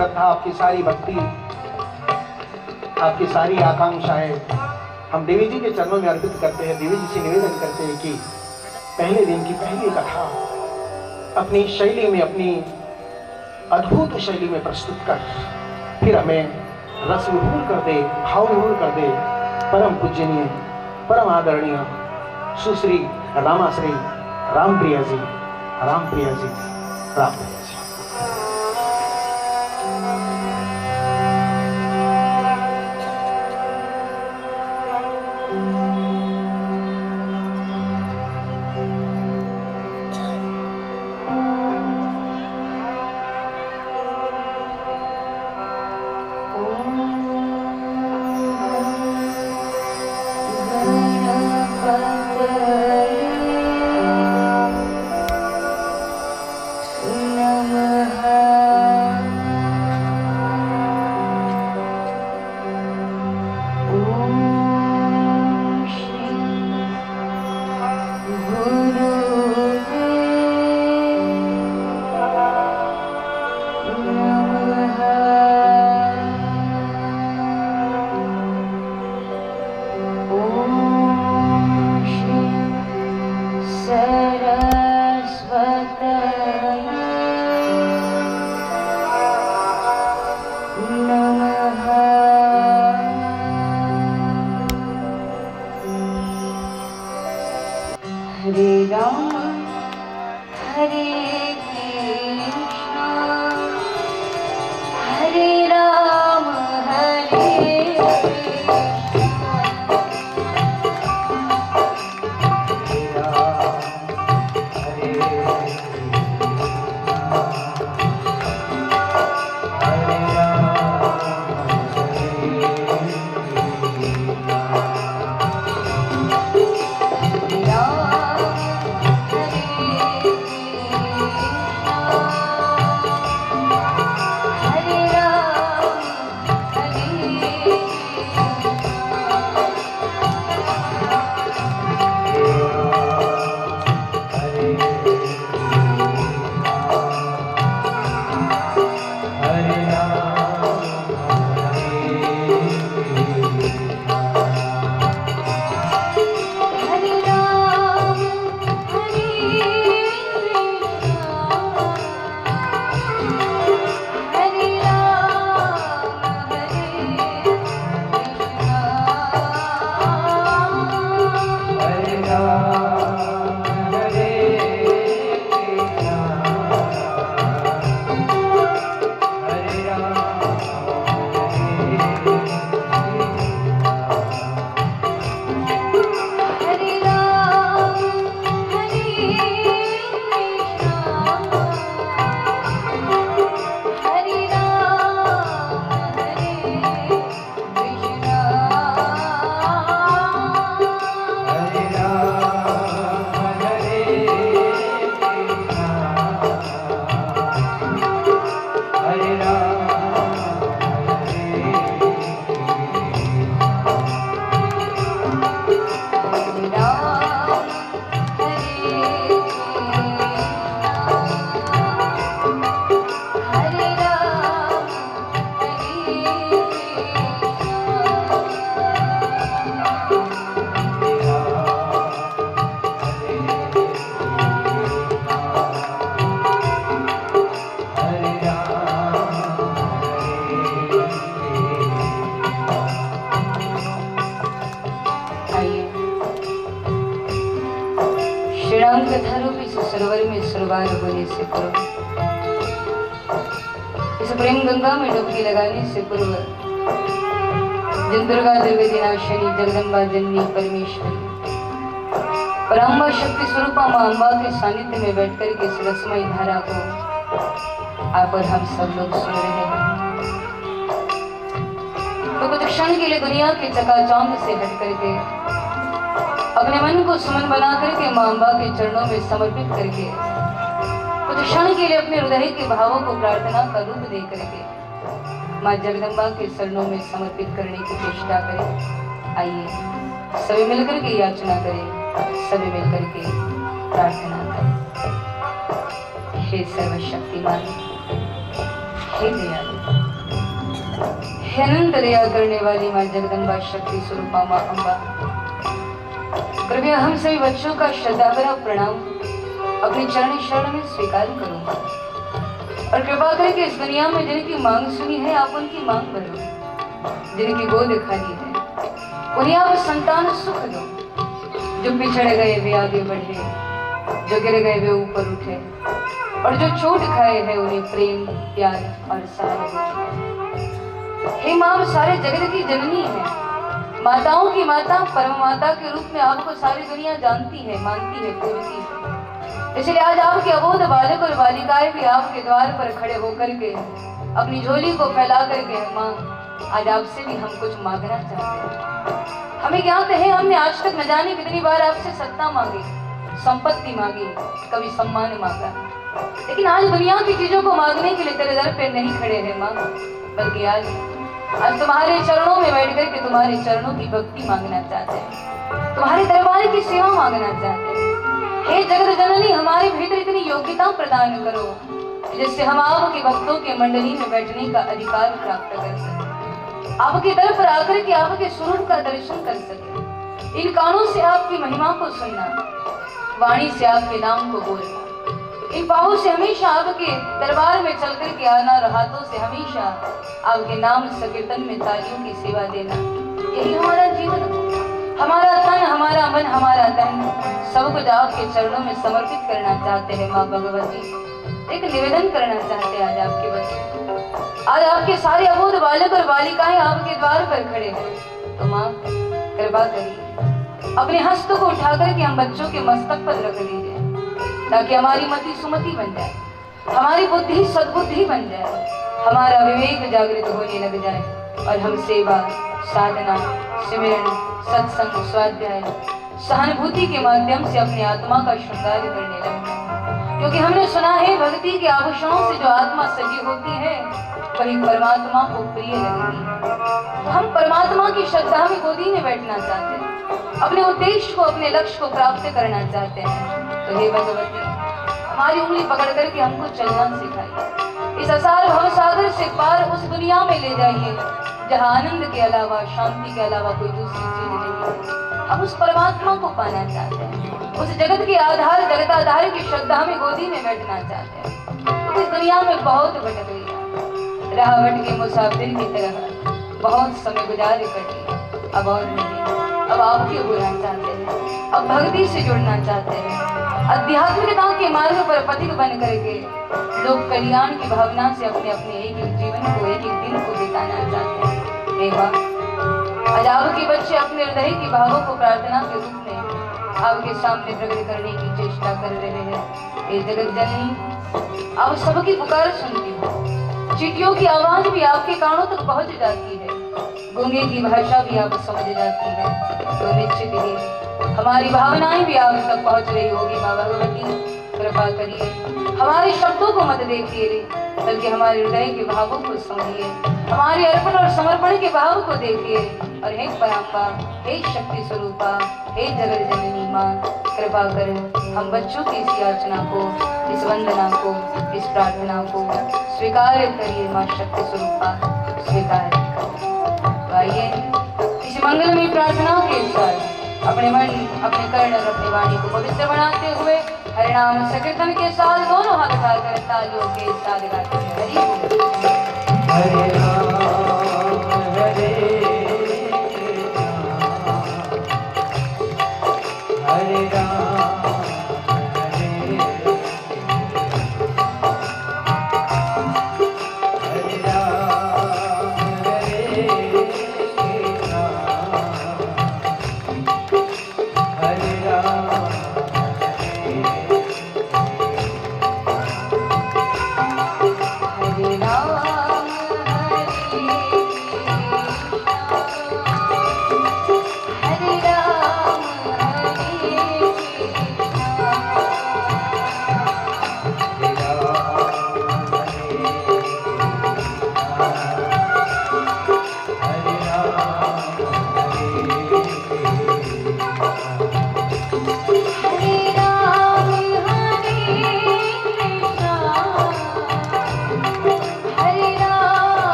श्रद्धा, आपकी सारी भक्ति, आपकी सारी आकांक्षाएं हम देवी जी के चरणों में अर्पित करते हैं। देवी जी से निवेदन करते हैं कि पहले दिन की पहली कथा अपनी शैली में, अपनी अद्भुत शैली में प्रस्तुत कर फिर हमें रस विभोर कर दे, भाव विभोर कर दे। परम पूजनीय, परम आदरणीय सुश्री रामाश्री रामप्रिया जी, रामप्रिया जी, रामप्रिया जी। Hare Rama, Hare Krishna, Hare Rama, Hare Shriram कथा रूपी सरोवर में सरोवर होने से पूर्व, इस प्रेम गंगा में डुबकी लगाने से पूर्व जिन दुर्गा द्रव्यदी नाशिनी जगदम्बा जननी परमेश्वरी पराम्बा शक्ति स्वरूपा मां अम्बा के सानिध्य में बैठकर के इस रसमयी धारा को आप और हम सब लोग सुन रहे हैं, तो कुछ क्षण के लिए दुनिया के चकाचौंध से हट करके अपने मन को सुमन बना करके मां अम्बा के चरणों में समर्पित करके कुछ क्षण के लिए अपने हृदय के भावों को प्रार्थना का रूप दे करके मां जगदम्बा के चरणों में समर्पित करने की चेष्टा करें। आइए सभी मिलकर के याचना करें, सभी मिलकर के प्रार्थना करें। हे सर्वशक्तिमान, हे दयालु, हे अनंत दया करने वाली माँ जगदम्बा शक्ति स्वरूपा माँ अम्बा, कृपया हम सभी बच्चों का श्रद्धा भरा प्रणाम अपने चरण शरण में स्वीकार करूंगा और कृपा करके इस दुनिया में जिनकी मांग सुनी है आप उनकी मांग भरो, जिनकी गोद खाली है उन्हें आप संतान सुख दो, जो पिछड़ गए वे आगे बढ़े, जो गिर गए वे ऊपर उठे और जो चोट खाए हैं उन्हें प्रेम प्यार और सहानुभूति। हे माँ सारे जगत की जननी है, माताओं की माता परम माता के रूप में आपको सारी दुनिया जानती है, मानती है, पूजती है। इसलिए आज आपके अबोध बालक और बालिकाएं भी आपके द्वार पर खड़े होकर के अपनी झोली को फैला करके माँ आज आपसे भी हम कुछ मांगना चाहते हैं। हमें ज्ञात है हमने आज तक न जाने कितनी बार आपसे सत्ता मांगी, संपत्ति मांगी, कभी सम्मान मांगा, लेकिन आज दुनिया की चीजों को मांगने के लिए तेरे दर पे नहीं खड़े हैं माँ, बल्कि आज तुम्हारे चरणों में बैठ करके तुम्हारे चरणों की भक्ति मांगना चाहते हैं, तुम्हारे दरबार की सेवा मांगना चाहते हैं। हे जगत जननी, हमारे भीतर इतनी योग्यता प्रदान करो जिससे हम आपके भक्तों के मंडली में बैठने का अधिकार प्राप्त कर सके, आपके दर पर आकर के आपके स्वरूप का दर्शन कर सके, इन कानों से आपकी महिमा को सुनना, वाणी से आपके नाम को बोलना, इन पाँवों से हमेशा आपके दरबार में चल कर के आना और हाथों से हमेशा आपके नाम संकीर्तन में तालियों की सेवा देना, यही हमारा जीवन हो। हमारा तन, हमारा मन, हमारा धन सब कुछ आपके चरणों में समर्पित करना चाहते हैं माँ भगवती। एक निवेदन करना चाहते हैं आज आपके बच्चे, आज आपके सारे अबोध बालक और बालिकाएं आपके द्वार पर खड़े हैं, तो माँ कृपा करिए अपने हस्त को उठा करके हम बच्चों के मस्तक पर रख दीजिए, ताकि हमारी मति सुमति बन जाए, हमारी बुद्धि सद्बुद्धि बन जाए, हमारा विवेक जागृत होने लग जाए और हम सेवा, साधना, सिमरन, सत्संग, स्वाध्याय, सहानुभूति के माध्यम से अपनी आत्मा का श्रृंगार करने लगे। क्योंकि हमने सुना है भक्ति के आभूषणों से जो आत्मा सजी होती है वही परमात्मा को प्रिय लगती है। तो हम परमात्मा की श्रद्धा में गोदी में बैठना चाहते हैं, अपने उद्देश्य को, अपने लक्ष्य को प्राप्त करना चाहते हैं। तो हे भगवती, हमारी उंगली पकड़ करके हमको चलना सिखाइए, इस असार भवसागर से पार उस दुनिया में ले जाइए जहाँ आनंद के अलावा, शांति के अलावा कोई दूसरी चीज नहीं है। हम उस परमात्मा को पाना चाहते हैं, उस जगत के आधार, जगताधार की श्रद्धा में गोदी में बैठना चाहते हैं। तो इस दुनिया में बहुत भटक लिया, राह भटके मुसाफिर की तरह बहुत समय गुजारे कर लिया, अब और नहीं, अब आपके होना चाहते हैं, अब भक्ति से जुड़ना चाहते हैं, आध्यात्मिकता के मार्ग पर पथिक बन करके लोग कल्याण की भावना से अपने अपने एक एक जीवन को, एक एक दिन को बिताना चाहते हैं। आज आपके बच्चे अपने हृदय की भावों को प्रार्थना के रूप में आपके सामने प्रकट करने की चेष्टा कर रहे हैं। ये जगत जननी, आप सबकी पुकार सुनती हो, चींटियों की आवाज भी आपके कानों तक पहुंच जाती है, गूंगे की भाषा भी आप समझ जाती है, तो निश्चित ही हमारी भावनाएं भी आप तक पहुंच रही होगी। माँ भगवती कृपा करिए, हमारे शब्दों को मत देखिए, बल्कि हमारे हृदय के भावों को समझिए, हमारे अर्पण और समर्पण के भाव को देखिए। और हे पराम्बा, हे शक्ति स्वरूपा, हे जगत जननी माँ, कृपा कर हम बच्चों की इस याचना को, इस वंदना को, इस प्रार्थना को स्वीकार करिए। माँ शक्ति स्वरूपा स्वीकार करिए। आइए इस मंगलमय प्रार्थना के साथ अपने मन, अपने कर्ण और अपनी वाणी को पवित्र बनाते हुए हरिनाम संकीर्तन के साथ दोनों हाथ उठाकर तालियों के साथ गाते हैं। हरि बोल। हरे राम हरे हरे राम हरे हरे राम हरे हरे राम। हरे राम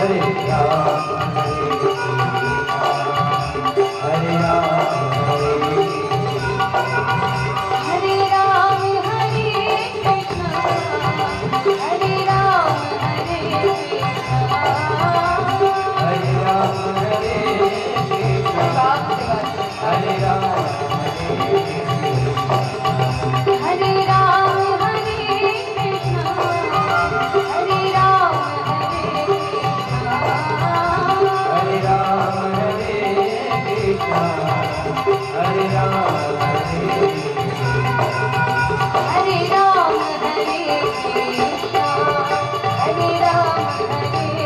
हरे राम हरे राम हरे राम हरे कृष्णा हरे राम हरे कृष्णा हरे राम हरे कृष्णा हरे राम हरे राम हरे कृष्णा हरे राम हरे राम हरे कृष्णा हरे राम हरे राम हरे कृष्णा हरे राम हरे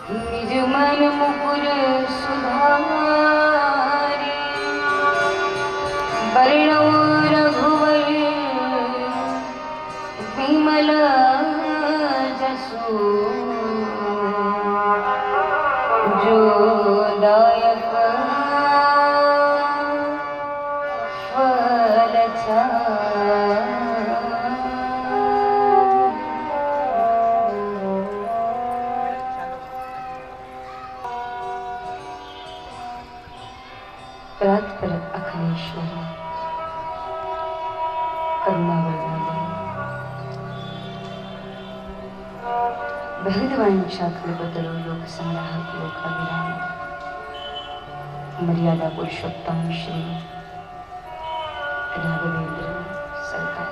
निज मन मुकुर सुधारी वर्णो रघुवर विमल जसु जो दायक फल परत परत अखिलेश्वर करुणा बृहद्वांछा कल्पतरो लोक संग्राहक लोकाभिराम मर्यादा पुरुषोत्तम श्री राघवेंद्र सरकार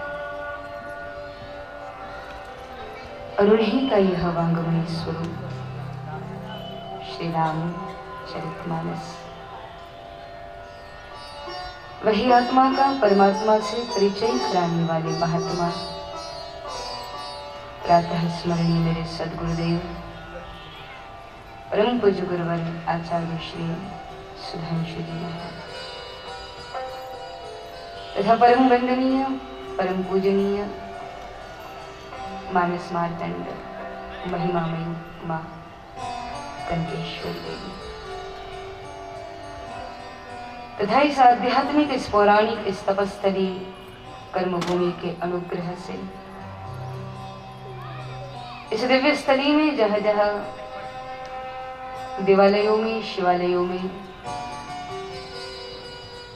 और उन्हीं का यह वांगमय स्वरूप श्री राम चरितमानस वही आत्मा का परमात्मा से परिचय कराने वाले महात्मा प्रातः स्मरणीय मेरे सद्गुरुदेव परम पूज्य गुरुवर आचार्य श्री सुधांशु जी महाराज तथा परम वंदनीय परम पूजनीय मानस मार्तंड महिमामयी माँ कंकेश्वर देवी तथा इस आध्यात्मिक इस पौराणिक इस तपस्थली कर्मभूमि के अनुग्रह से इस दिव्य स्थली में जहाँ जहाँ देवालयों में शिवालयों में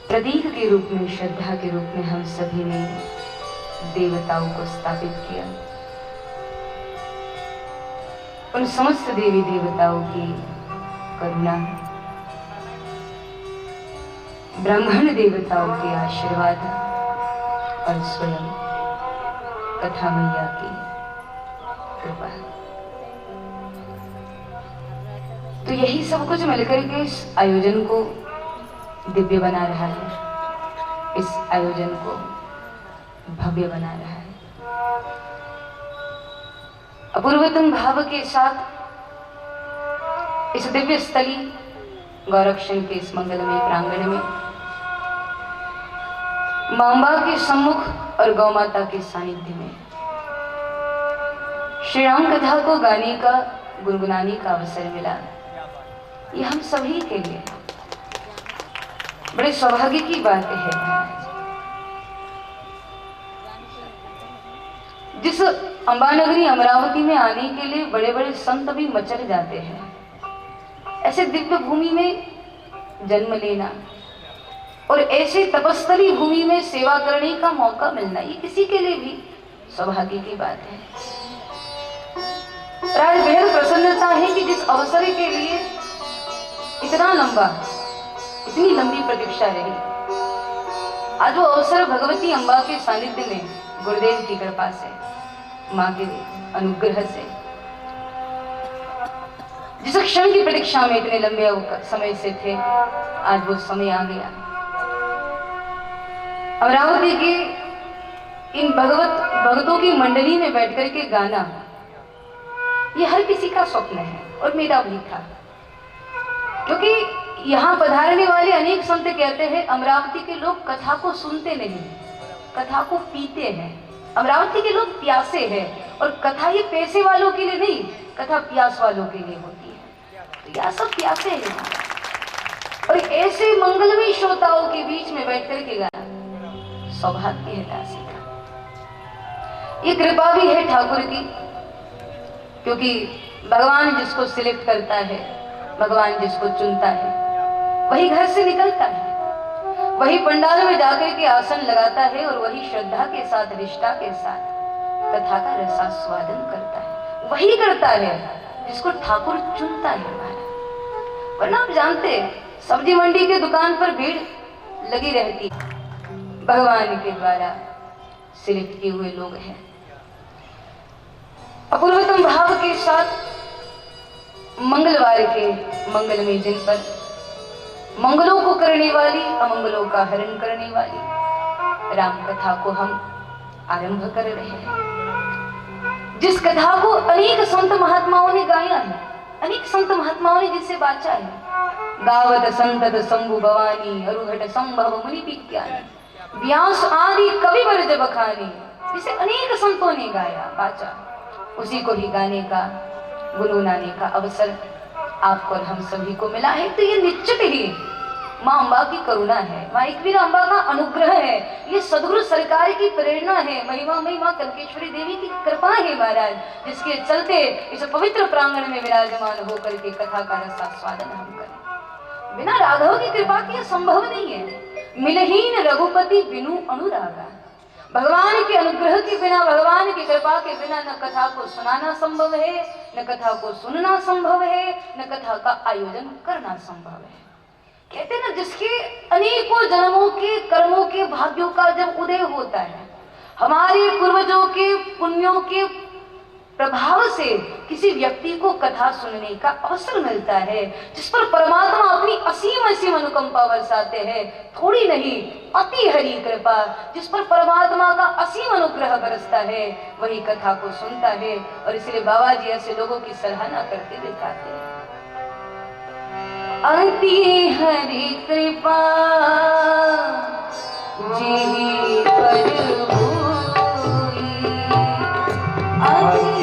प्रतीक के रूप में श्रद्धा के रूप में हम सभी ने देवताओं को स्थापित किया उन समस्त देवी देवताओं की करुणा ब्राह्मण देवताओं के आशीर्वाद और स्वयं कथा मैया की कृपा तो यही सब कुछ मिलकर के इस आयोजन को दिव्य बना रहा है इस आयोजन को भव्य बना रहा है अपूर्वतम भाव के साथ इस दिव्य स्थली गौरक्षण के इस मंगलमय प्रांगण में मांबा के सम्मुख और गौ माता के सानिध्य में श्री राम कथा को गाने का गुनगुनाने का अवसर मिला ये हम सभी के लिए बड़े सौभाग्य की बात है महाराज। जिस अंबानगरी अमरावती में आने के लिए बड़े बड़े संत भी मचल जाते हैं, ऐसे दिव्य भूमि में जन्म लेना और ऐसे तपस्थली भूमि में सेवा करने का मौका मिलना, ये किसी के लिए भी सौभाग्य की बात है। आज बेहद प्रसन्नता है कि जिस अवसर के लिए इतनी लंबी प्रतीक्षा रही, आज वो अवसर भगवती अम्बा के सानिध्य में गुरुदेव की कृपा से, माँ के अनुग्रह से, जिस क्षण की प्रतीक्षा में इतने लंबे समय से थे, आज वो समय आ गया। अमरावती के इन भगतों की मंडली में बैठकर के गाना, ये हर किसी का स्वप्न है और मेरा भी था, क्योंकि यहाँ पधारने वाले अनेक संत कहते हैं अमरावती के लोग कथा को सुनते नहीं, कथा को पीते हैं। अमरावती के लोग प्यासे हैं और कथा ये पैसे वालों के लिए नहीं, कथा प्यास वालों के लिए होती है। तो यह सब प्यासे हैं और ऐसे मंगलमय श्रोताओं के बीच में बैठकर के गाना सौभाग्य है दासी का। ये कृपा भी है ठाकुर की, क्योंकि भगवान जिसको सिलेक्ट करता है, भगवान जिसको चुनता है, वही घर से निकलता है, वही पंडाल में जाकर के आसन लगाता है और वही श्रद्धा के साथ, निष्ठा के साथ कथा का रसास्वादन करता है। वही करता है जिसको ठाकुर चुनता है महाराज। वरना आप जानते सब्जी मंडी के दुकान पर भीड़ लगी रहती है, भगवान के द्वारा सिलेक्ट किए हुए लोग हैं। अपूर्वतम भाव के साथ मंगलवार के मंगलमय दिन पर मंगलों को करने वाली, अमंगलों का हरण करने वाली राम कथा को हम आरंभ कर रहे हैं, जिस कथा को अनेक संत महात्माओं ने गाया है, अनेक संत महात्माओं ने जिसे बाचा है। गावत संतत शंभु भवानी, अरुघट संभव मुनि विज्ञानी, व्यास आदि कवि वर बखानी, जिसे अनेक संतों ने गाया, बाचा, उसी को ही गाने का, गुनगुनाने का अवसर आपको और हम सभी को मिला है। तो ये निश्चित ही माँ अम्बा की करुणा है, माँ एकवीर अम्बा का अनुग्रह है, ये सदगुरु सरकार की प्रेरणा है, महिमामयी माँ कल्केश्वरी देवी की कृपा है महाराज, जिसके चलते इस पवित्र प्रांगण में विराजमान होकर के कथा का रसास्वादन हम करें। बिना राघव की कृपा के संभव नहीं है। मिलहीन रघुपति बिनु अनुरागा, भगवान के अनुग्रह के बिना, भगवान की कृपा के बिना न कथा को सुनाना संभव है, न कथा को सुनना संभव है, न कथा का आयोजन करना संभव है। कहते हैं ना, जिसके अनेकों जन्मों के कर्मों के भाग्यों का जब उदय होता है, हमारे पूर्वजों के पुण्यों के प्रभाव से किसी व्यक्ति को कथा सुनने का अवसर मिलता है, जिस पर परमात्मा अपनी असीम अनुकंपा बरसाते हैं, थोड़ी नहीं अति हरी कृपा, जिस पर परमात्मा का असीम अनुग्रह बरसता है, वही कथा को सुनता है। और इसलिए बाबा जी ऐसे लोगों की सराहना करते दिखाते हैं। अति हरि कृपा जी पर होई, अति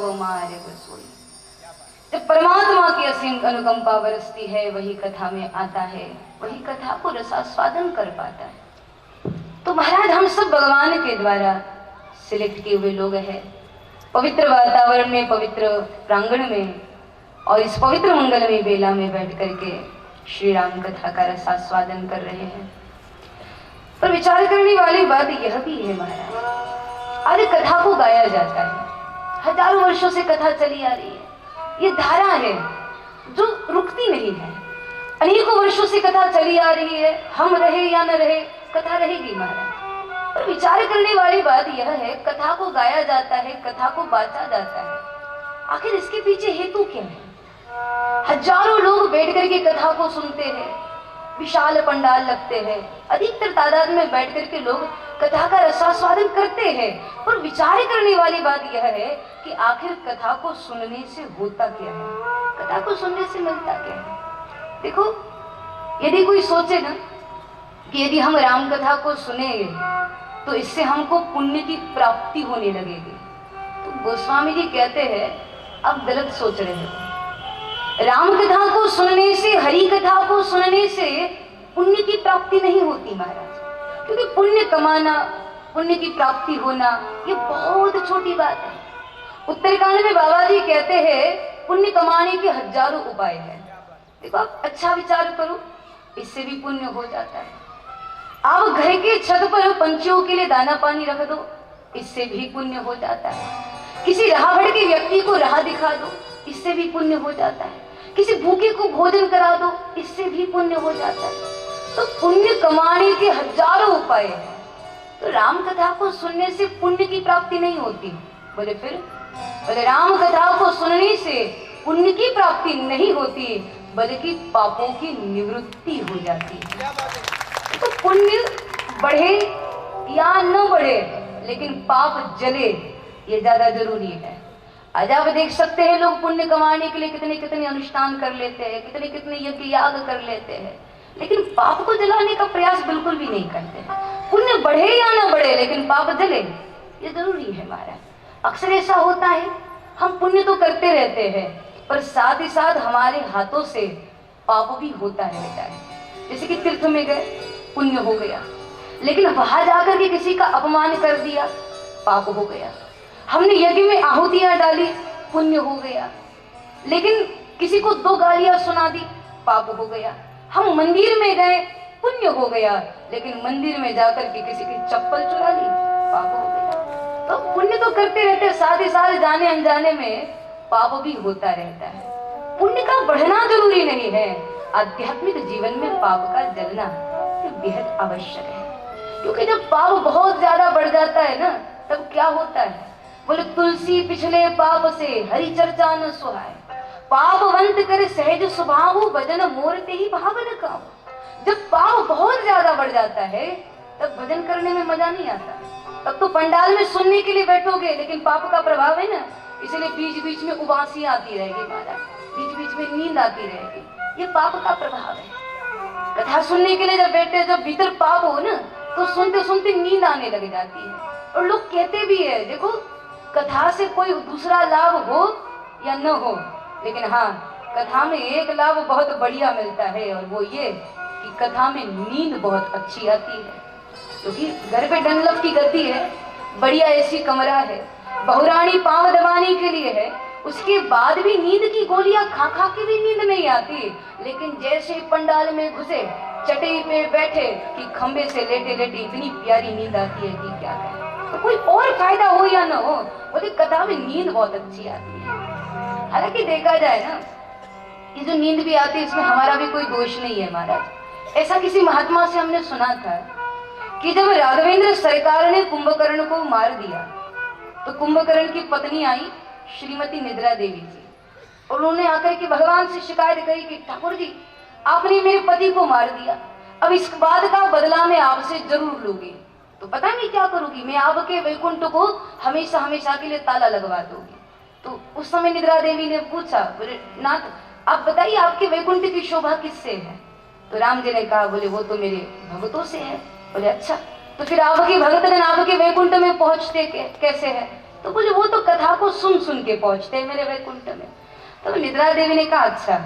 तब मारे बसोई। जब परमात्मा की असीम अनुकंपा बरसती है, वही कथा में आता है, वही कथा को रसास्वादन कर पाता है। तो महाराज हम सब भगवान के द्वारा सिलेक्ट किए हुए लोग हैं, पवित्र वातावरण में, पवित्र प्रांगण में और इस पवित्र मंगलमय बेला में बैठ करके श्री राम कथा का रसास्वादन कर रहे हैं। पर विचार करने वाली बात यह भी है महाराज, आज कथा को गाया जाता है, हजारों वर्षों से कथा चली आ रही है, ये धारा है जो रुकती नहीं है। अनेकों वर्षों से कथा चली आ रही है, हम रहे या न रहे कथा रहेगी महाराज। पर विचार करने वाली बात यह है, कथा को गाया जाता है, कथा को बांटा जाता है, आखिर इसके पीछे हेतु क्या है? हजारों लोग बैठ करके कथा को सुनते हैं, विशाल पंडाल लगते हैं, अधिकतर तादाद में बैठ करके लोग कथा का रसास्वादन करते हैं। पर विचार करने वाली बात यह है कि आखिर कथा को सुनने से होता क्या है, कथा को सुनने से मिलता क्या है? देखो, यदि कोई सोचे ना कि यदि हम राम कथा को सुनेंगे तो इससे हमको पुण्य की प्राप्ति होने लगेगी, तो गोस्वामी जी कहते हैं आप गलत सोच रहे हो। राम कथा को सुनने से, हरि कथा को सुनने से पुण्य की प्राप्ति नहीं होती महाराज, क्योंकि पुण्य कमाना, पुण्य की प्राप्ति होना ये बहुत छोटी बात है। उत्तरकांड में बाबा जी कहते हैं पुण्य कमाने के हजारों उपाय हैं। देखो, आप अच्छा विचार करो, इससे भी पुण्य हो जाता है। आप घर के छत पर पंछियों के लिए दाना पानी रख दो, इससे भी पुण्य हो जाता है। किसी राह भटके व्यक्ति को राह दिखा दो, इससे भी पुण्य हो जाता है। किसी भूखे को भोजन करा दो, इससे भी पुण्य हो जाता है। तो पुण्य कमाने के हजारों उपाय हैं। तो राम कथा को सुनने से पुण्य की प्राप्ति नहीं होती। बोले फिर? बोले राम कथा को सुनने से पुण्य की प्राप्ति नहीं होती, बल्कि पापों की निवृत्ति हो जाती है। तो पुण्य बढ़े या न बढ़े, लेकिन पाप जले, ये ज्यादा जरूरी है। आज आप देख सकते हैं लोग पुण्य कमाने के लिए कितने कितने अनुष्ठान कर लेते हैं, कितने कितने यज्ञ याग कर लेते हैं, लेकिन पाप को जलाने का प्रयास बिल्कुल भी नहीं करते। पुण्य बढ़े या ना बढ़े, लेकिन पाप जले, ये जरूरी है हमारा। अक्सर ऐसा होता है, हम पुण्य तो करते रहते हैं, पर साथ ही साथ हमारे हाथों से पाप भी होता रहता है। जैसे कि तीर्थ में गए, पुण्य हो गया, लेकिन वहां जाकर के किसी का अपमान कर दिया, पाप हो गया। हमने यज्ञ में आहुतियां डाली, पुण्य हो गया, लेकिन किसी को 2 गालियां सुना दी, पाप हो गया। हम मंदिर में गए, पुण्य हो गया, लेकिन मंदिर में जाकर के किसी की चप्पल चुरा ली, पाप हो गया। तो पुण्य तो करते रहते, साथ ही साथ जाने अनजाने में पाप भी होता रहता है। पुण्य का बढ़ना जरूरी नहीं है, आध्यात्मिक जीवन में पाप का जलना बेहद आवश्यक है। क्योंकि जब पाप बहुत ज्यादा बढ़ जाता है ना, तब क्या होता है? बोले तुलसी पिछले पाप से हरि चर्चा न सुहाए, पापवंत करे सहज स्वभाव, भजन मोरते ही भावन का। जब पाप बहुत ज्यादा बढ़ जाता है, तब भजन करने में मजा नहीं आता। तब तो पंडाल में सुनने के लिए बैठोगे, लेकिन पाप का प्रभाव है ना, इसलिए बीच बीच में उबासी आती रहेगी महाराज, बीच बीच में नींद आती रहेगी, ये पाप का प्रभाव है। कथा सुनने के लिए जब बैठे, जब भीतर पाप हो ना, तो सुनते सुनते नींद आने लग जाती है। और लोग कहते भी है, देखो कथा से कोई दूसरा लाभ हो या न हो, लेकिन हाँ, कथा में एक लाभ बहुत बढ़िया मिलता है, और वो ये कि कथा में नींद बहुत अच्छी आती है। क्योंकि घर पे डनलप की गद्दी है, बढ़िया एसी कमरा है, बहुरानी पांव दबाने के लिए है, उसके बाद भी नींद की गोलियां खा खा के भी नींद नहीं आती। लेकिन जैसे पंडाल में घुसे, चटई पे बैठे कि खंबे से लेटे लेटे इतनी प्यारी नींद आती है कि क्या कहें। तो कोई और फायदा हो या ना हो, बोले कथा में नींद बहुत अच्छी आती है। हालांकि देखा जाए ना, ये जो नींद भी आती है, इसमें हमारा भी कोई दोष नहीं है महाराज। ऐसा किसी महात्मा से हमने सुना था कि जब राघवेंद्र सरकार ने कुंभकर्ण को मार दिया, तो कुंभकर्ण की पत्नी आई श्रीमती निद्रा देवी जी, और उन्होंने आकर के भगवान से शिकायत करी कि ठाकुर जी, आपने मेरे पति को मार दिया, अब इस बात का बदला मैं आपसे जरूर लूंगी। तो पता नहीं क्या करूंगी, मैं आपके वैकुंठ को हमेशा हमेशा के लिए ताला लगवा दूंगी। तो उस समय निद्रा देवी ने पूछा, बोले नाथ आप बताइए आपके वैकुंठ की शोभा किससे है? तो राम जी ने कहा, बोले वो तो मेरे भक्तों से है। बोले अच्छा, तो फिर आपके भक्तगण आपके वैकुंठ में पहुंचते कैसे है? तो बोले वो तो कथा को सुन सुन के पहुंचते हैं मेरे वैकुंठ में। तो निद्रा देवी ने कहा अच्छा,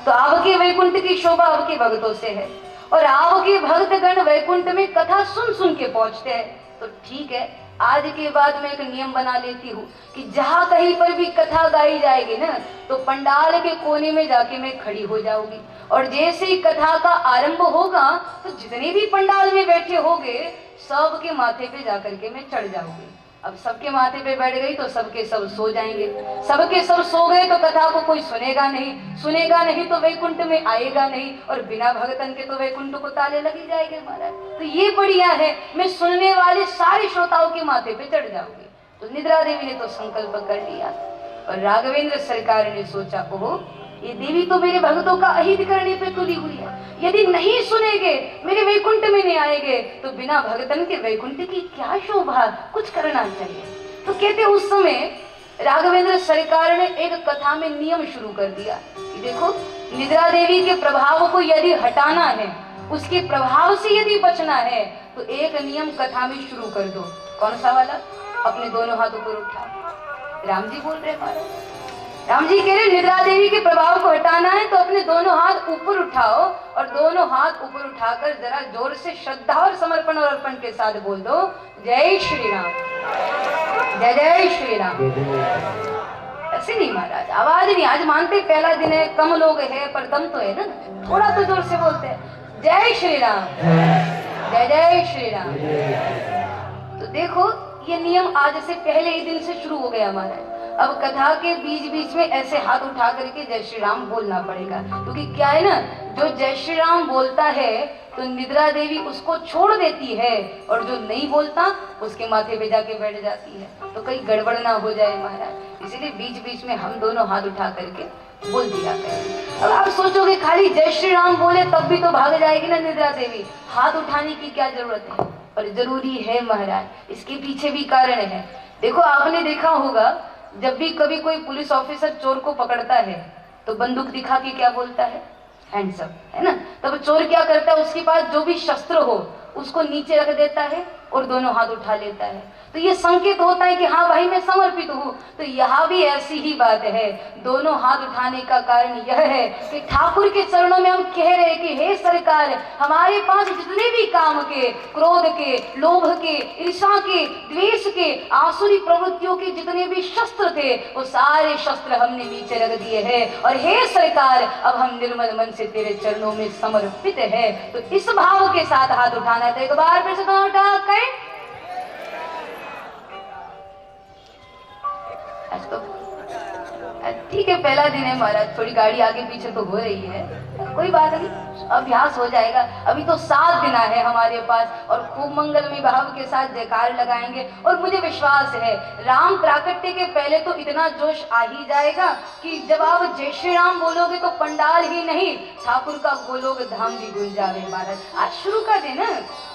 तो आपके वैकुंठ की शोभा आपके भक्तों से है और आपके भक्तगण वैकुंठ में कथा सुन सुन के पहुंचते हैं, तो ठीक है, आज के बाद मैं एक नियम बना लेती हूँ कि जहां कहीं पर भी कथा गाई जाएगी ना, तो पंडाल के कोने में जाके मैं खड़ी हो जाऊंगी और जैसे ही कथा का आरंभ होगा तो जितने भी पंडाल में बैठे होंगे सबके माथे पे जाकर के मैं चढ़ जाऊंगी। अब सबके माथे पे बैठ गई तो सबके सब सो जाएंगे, सबके सब सो गए तो कथा को कोई सुनेगा नहीं तो वैकुंठ में आएगा नहीं, और बिना भगतन के तो वैकुंठ को ताले लगी जाएंगे महाराज। तो ये बढ़िया है, मैं सुनने वाले सारे श्रोताओं के माथे पे चढ़ जाऊंगी। तो निद्रा देवी ने तो संकल्प कर लिया और राघवेंद्र सरकार ने सोचा, ओहो ये देवी तो मेरे भक्तों का अहित करने पे तुली हुई है, यदि नहीं सुनेंगे मेरे वैकुंठ में नहीं आएंगे तो बिना भगतन के वैकुंठ की क्या शोभा, कुछ करना चाहिए। तो कहते उस समय राघवेंद्र सरकार ने एक कथा में नियम शुरू कर दिया कि देखो निद्रा देवी के प्रभाव को यदि हटाना है, उसके प्रभाव से यदि बचना है तो एक नियम कथा में शुरू कर दो। कौन सा वाला? अपने दोनों हाथ ऊपर उठाओ। राम जी बोल रहे महाराज, राम जी कह रहे निद्रा देवी के प्रभाव को हटाना है तो अपने दोनों हाथ ऊपर उठाओ और दोनों हाथ ऊपर उठाकर जरा जोर से श्रद्धा और समर्पण और अर्पण के साथ बोल दो, जय श्री राम, जय जय श्री राम। ऐसे नहीं महाराज, आवाज नहीं, आज मानते पहला दिन है, कम लोग है पर दम तो है ना, थोड़ा तो जोर से बोलते हैं, जय श्री राम, जय जय श्री राम। तो देखो ये नियम आज से पहले ही दिन से शुरू हो गया हमारा। अब कथा के बीच बीच में ऐसे हाथ उठा करके जय श्री राम बोलना पड़ेगा, क्योंकि क्या है ना, जो जय श्री राम बोलता है तो निद्रा देवी उसको छोड़ देती है और जो नहीं बोलता उसके माथे पे जाके बैठ जाती है, तो कहीं गड़बड़ ना हो जाए महाराज, इसीलिए बीच बीच में हम दोनों हाथ उठा करके बोल दिया करें। अब आप सोचोगे खाली जय श्री राम बोले तब भी तो भाग जाएगी ना निद्रा देवी, हाथ उठाने की क्या जरूरत है? पर जरूरी है महाराज, इसके पीछे भी कारण है। देखो आपने देखा होगा जब भी कभी कोई पुलिस ऑफिसर चोर को पकड़ता है तो बंदूक दिखा के क्या बोलता है? हैंड्स अप, है ना। तब चोर क्या करता है, उसके पास जो भी शस्त्र हो उसको नीचे रख देता है और दोनों हाथ उठा लेता है, तो ये संकेत होता है कि हाँ भाई मैं समर्पित हूँ। तो यहाँ भी ऐसी ही बात है, दोनों हाथ उठाने का कारण यह है कि ठाकुर के चरणों में हम कह रहे हैं कि हे सरकार, हमारे पास जितने भी काम के, क्रोध के, लोभ के, ईर्ष्या के, द्वेष के, आसुरी प्रवृत्तियों के जितने भी शस्त्र थे वो सारे शस्त्र हमने नीचे रख दिए हैं और हे सरकार अब हम निर्मल मन से तेरे चरणों में समर्पित है। तो इस भाव के साथ हाथ उठाना है। तो एक बार फिर से उठा करें। तो ठीक है, पहला दिन है महाराज, थोड़ी गाड़ी आगे पीछे तो हो रही है, कोई बात नहीं, अभ्यास हो जाएगा। अभी तो 7 दिन है हमारे पास और खूब मंगलमय भाव के साथ जयकार लगाएंगे। और मुझे विश्वास है राम प्राकट्य के पहले तो इतना जोश आ ही जाएगा कि जब आप जय श्री राम बोलोगे तो पंडाल ही नहीं ठाकुर का गोलोक धाम भी गुंज जावे महाराज। आज शुरू कर देना,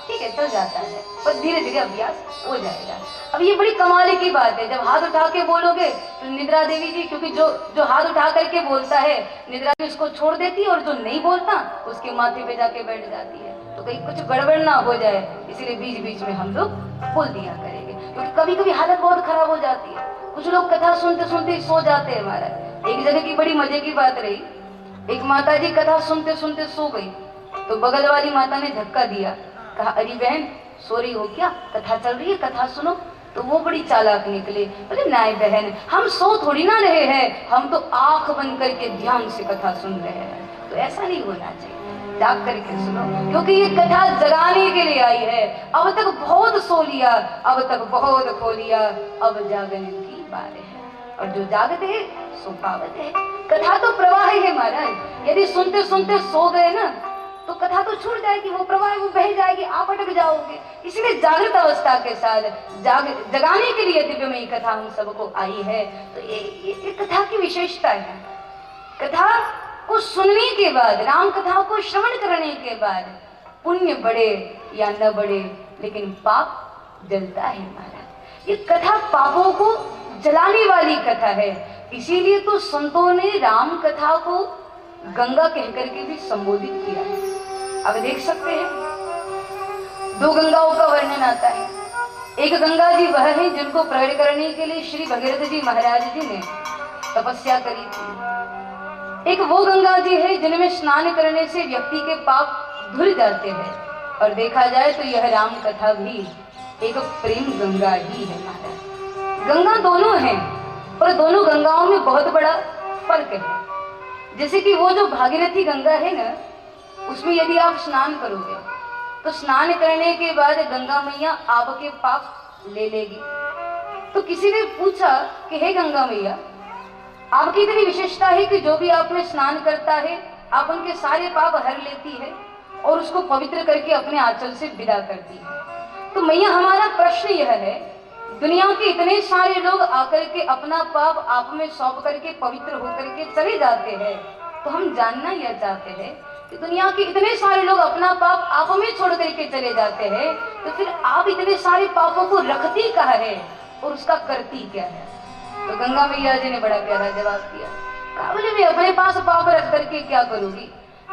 ठीक है, चल जाता है, पर धीरे धीरे अभ्यास हो जाएगा। अब ये बड़ी कमाल की बात है, जब हाथ उठा के बोलोगे तो निद्रा देवी जी, क्योंकि जो हाथ उठा करके बोलता है निद्रा देवी उसको छोड़ देती है और जो नहीं बोलता उसके माथे पे जाके बैठ जाती है, तो कहीं कुछ गड़बड़ ना हो जाए, इसीलिए बीच बीच में हम लोग बोल दिया करेंगे। क्योंकि कभी कभी हालत बहुत खराब हो जाती है, कुछ लोग कथा सुनते सुनते सो जाते हैं महाराज। एक जगह की बड़ी मजे की बात रही, एक माता जी कथा सुनते सुनते सो गई, तो बगल वाली माता ने धक्का दिया, कहा अरे बहन सो रही हो क्या, कथा चल रही है, कथा सुनो। तो वो बड़ी चालाक निकले, बोले नहीं बहन हम सो थोड़ी ना रहे हैं, हम तो आंख बंद करके ध्यान से कथा सुन रहे हैं। तो ऐसा नहीं होना चाहिए, जाग करके सुनो, क्योंकि ये कथा जगाने के लिए आई है। अब तक बहुत सो लिया, अब तक बहुत खो लिया, अब जागने की बात है, और जो जागते हैं सो पावते हैं। कथा तो प्रवाह है महाराज, यदि सुनते सुनते सो गए ना तो कथा तो छूट जाएगी, वो प्रवाह वो बह जाएगी, आप अटक जाओगे। इसलिए जागृत अवस्था के साथ जगाने के लिए दिव्यमयी कथा हम सबको आई है। तो ये कथा की विशेषता है। कथा को सुनने के बाद, राम कथा को श्रवण करने के बाद पुण्य बढ़े या न बढ़े, लेकिन पाप जलता है महाराज। ये कथा पापों को जलाने वाली कथा है, इसीलिए तो संतों ने राम कथा को गंगा कहकर के भी संबोधित किया है। अब देख सकते हैं 2 गंगाओं का वर्णन आता है, एक गंगा जी वह है जिनको प्रकट करने के लिए श्री भगीरथ जी महाराज जी ने तपस्या करी थी। एक वो गंगा जी है जिनमें स्नान करने से व्यक्ति के पाप धुल जाते हैं। और देखा जाए तो यह राम कथा भी एक प्रेम गंगा ही है महाराज। गंगा दोनों हैं और दोनों गंगाओं में बहुत बड़ा फर्क है। जैसे कि वो जो भागीरथी गंगा है ना, उसमें यदि आप स्नान करोगे तो स्नान करने के बाद गंगा मैया आपके पाप ले लेगी। तो किसी ने पूछा कि हे गंगा मैया, आपकी इतनी विशेषता है कि जो भी आप में स्नान करता है आप उनके सारे पाप हर लेती है और उसको पवित्र करके अपने आंचल से विदा करती है। तो मैया हमारा प्रश्न यह है, दुनिया के इतने सारे लोग आकर के अपना पाप आप में सौंप करके पवित्र होकर के चले जाते हैं, तो हम जानना यह चाहते हैं कि दुनिया के इतने सारे लोग अपना पाप आप में छोड़ करके चले जाते हैं, तो फिर आप इतने सारे पापों को रखती कहाँ है और उसका करती क्या है? तो गंगा मैया जी ने बड़ा प्यारा जवाब दिया, कहा बोले मैं अपने पास पाप रख करके क्या करूंगी?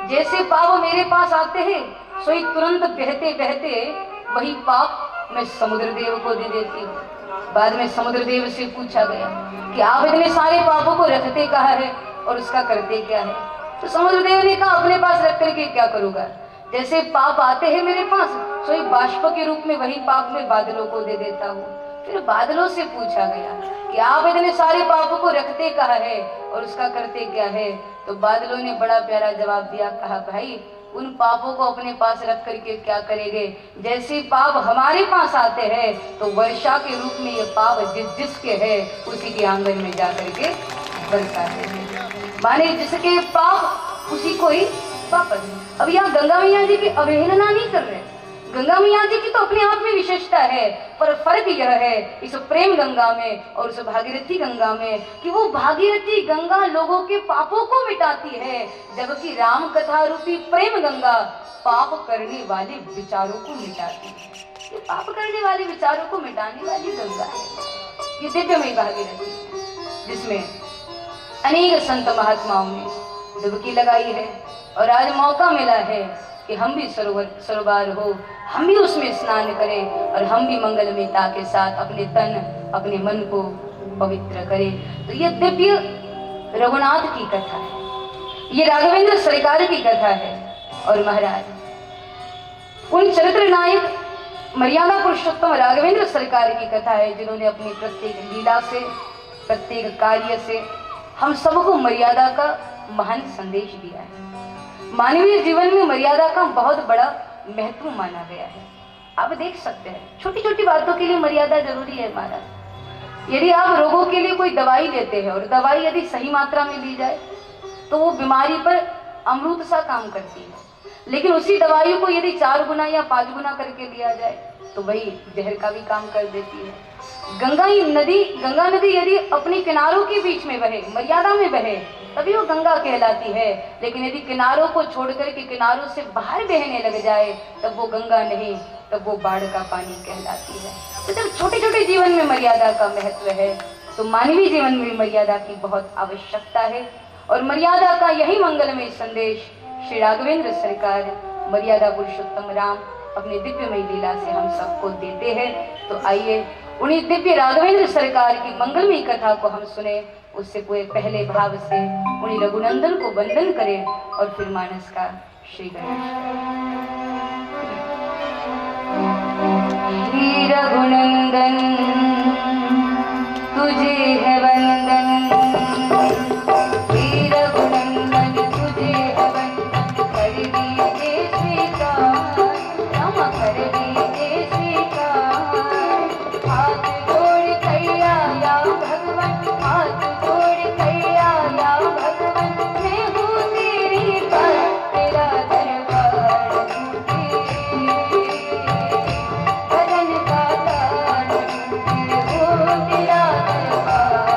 जैसे पाप मेरे पास आते हैं सोई तुरंत बहते बहते वही पाप मैं समुद्र देव को दे देती हूँ। बाद में समुद्र देव से पूछा गया कि आप इतने सारे पापों को रखते कहाँ है और उसका करते क्या है? तो समुद्र देव ने कहा अपने पास रख करके क्या करूंगा? जैसे पाप आते हैं मेरे पास सोई बाष्प के रूप में वही पाप मैं बादलों को दे देता हूँ। फिर बादलों से पूछा गया कि आप इतने सारे पापों को रखते कहाँ है और उसका करते क्या है? तो बादलों ने बड़ा प्यारा जवाब दिया, कहा भाई उन पापों को अपने पास रख करके क्या करेंगे? जैसे पाप हमारे पास आते हैं तो वर्षा के रूप में ये पाप जिसके है उसी के आंगन में जा करके बरसाते हैं, माने जिसके पाप उसी को ही वापस। अब यहाँ गंगा मैया जी की अवहेलना नहीं कर रहे, गंगा मैया जी की तो अपने आप में विशेषता है, पर फर्क यह है इस प्रेम गंगा में और उस भागीरथी गंगा में कि वो भागीरथी गंगा लोगों के पापों को मिटाती है, जबकि राम कथा रूपी प्रेम गंगा पाप करने वाले विचारों को मिटाती है। ये पाप करने वाले विचारों को मिटाने वाली गंगा है, ये दिव्यमयी भागीरथी जिसमें अनेक संत महात्माओं ने डुबकी लगाई है। और आज मौका मिला है कि हम भी सरोवर हो, हम भी उसमें स्नान करें और हम भी मंगलमयता के साथ अपने तन अपने मन को पवित्र करें। तो ये दिव्य रघुनाथ की कथा है, ये राघवेंद्र सरकार की कथा है। और महाराज उन चरित्र नायक मर्यादा पुरुषोत्तम राघवेंद्र सरकार की कथा है, जिन्होंने अपनी प्रत्येक लीला से प्रत्येक कार्य से हम सबको मर्यादा का महान संदेश दिया है। मानवीय जीवन में मर्यादा का बहुत बड़ा महत्व माना गया है। आप देख सकते हैं छोटी छोटी बातों के लिए मर्यादा जरूरी है महाराज। यदि आप रोगों के लिए कोई दवाई लेते हैं और दवाई यदि सही मात्रा में ली जाए तो वो बीमारी पर अमृत सा काम करती है, लेकिन उसी दवाई को यदि 4 गुना या 5 गुना करके लिया जाए तो वही जहर का भी काम कर देती है। गंगा नदी यदि अपने किनारों के बीच में बहे, मर्यादा में बहे, तभी वो गंगा कहलाती है। लेकिन यदि किनारों को छोड़ करके किनारों से बाहर बहने लग जाए तब वो गंगा नहीं, तब वो बाढ़ का पानी कहलाती है। तो जब छोटे छोटे जीवन में मर्यादा का महत्व है तो मानवीय जीवन में मर्यादा की बहुत आवश्यकता है। और मर्यादा का यही मंगलमय संदेश श्री राघवेंद्र सरकार मर्यादा पुरुषोत्तम राम अपने दिव्यमय लीला से हम सबको देते हैं। तो आइए उन्हीं दिव्य राघवेंद्र सरकार की मंगलमय कथा को हम सुने। उससे पूरे पहले भाव से उन्हीं रघुनंदन को वंदन करें और फिर मानस का श्री गणेश। रघुनंदन तुझे है वंदन, रघुनंदन तुझे है वंदन, कर दीजिए स्वीकार, राम कर दीजिए स्वीकार। हाथ जोड़ कैया या भगवान, हाथ जोड़ कैया या भगवान, मैं हूँ तेरी पर तेरा दरबार भजन का तार, मैं हूँ तेरा दरबार।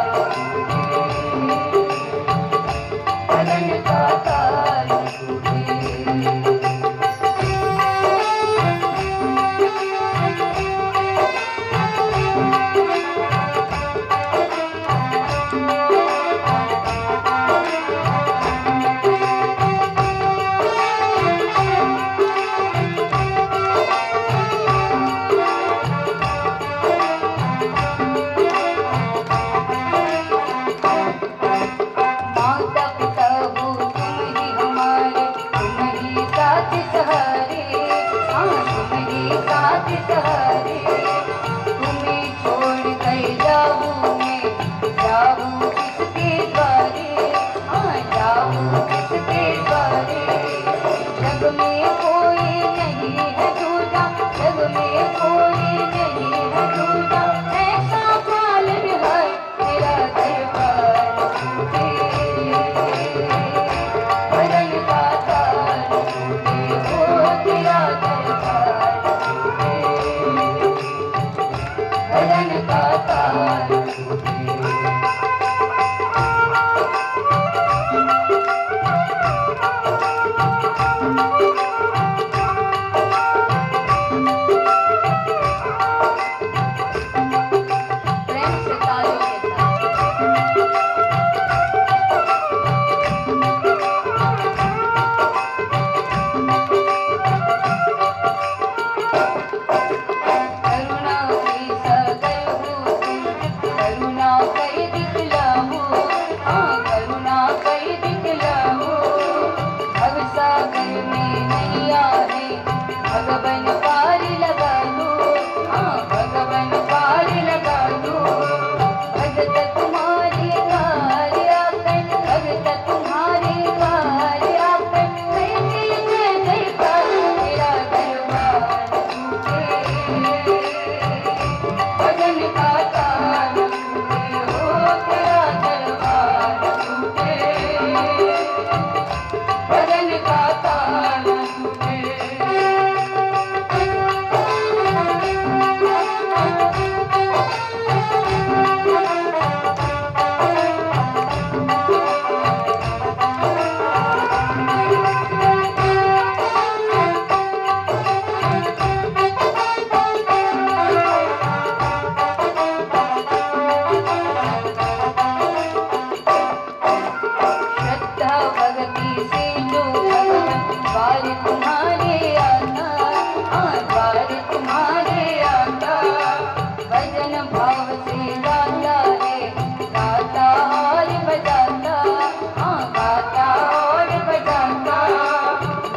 श्रद्धा भक्ति से जो भगवान द्वार तुम्हारे आता, द्वार तुम्हारे आता। भजन भाव से गाता है, गाता और बजाता, गाता और बजाता।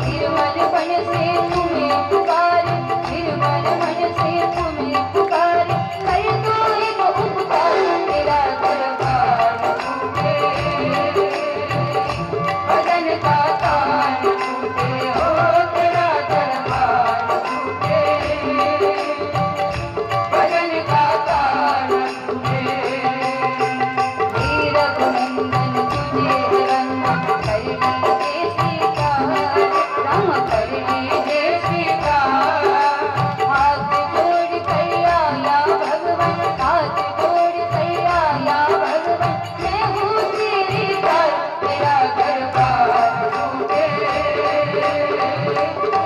निर्मल मन से तुम्हें पुकार, निर्मल मन से तुम्हें पुकार। कर दो एक उपकार, तेरा दरबार टूटे, भजन का तान टूटे हो, तेरा दरबार टूटे, भजन का तान टूटे। हे रघुनंदन तुझे रंग कर लीजिए स्वीकार, राम कर लीजिए स्वीकार। हाथ जोड़ कर आया भगवान, हाथ जोड़ कर आया भगवान। मैं हूँ तेरी दास, तेरा दरबार टूटे,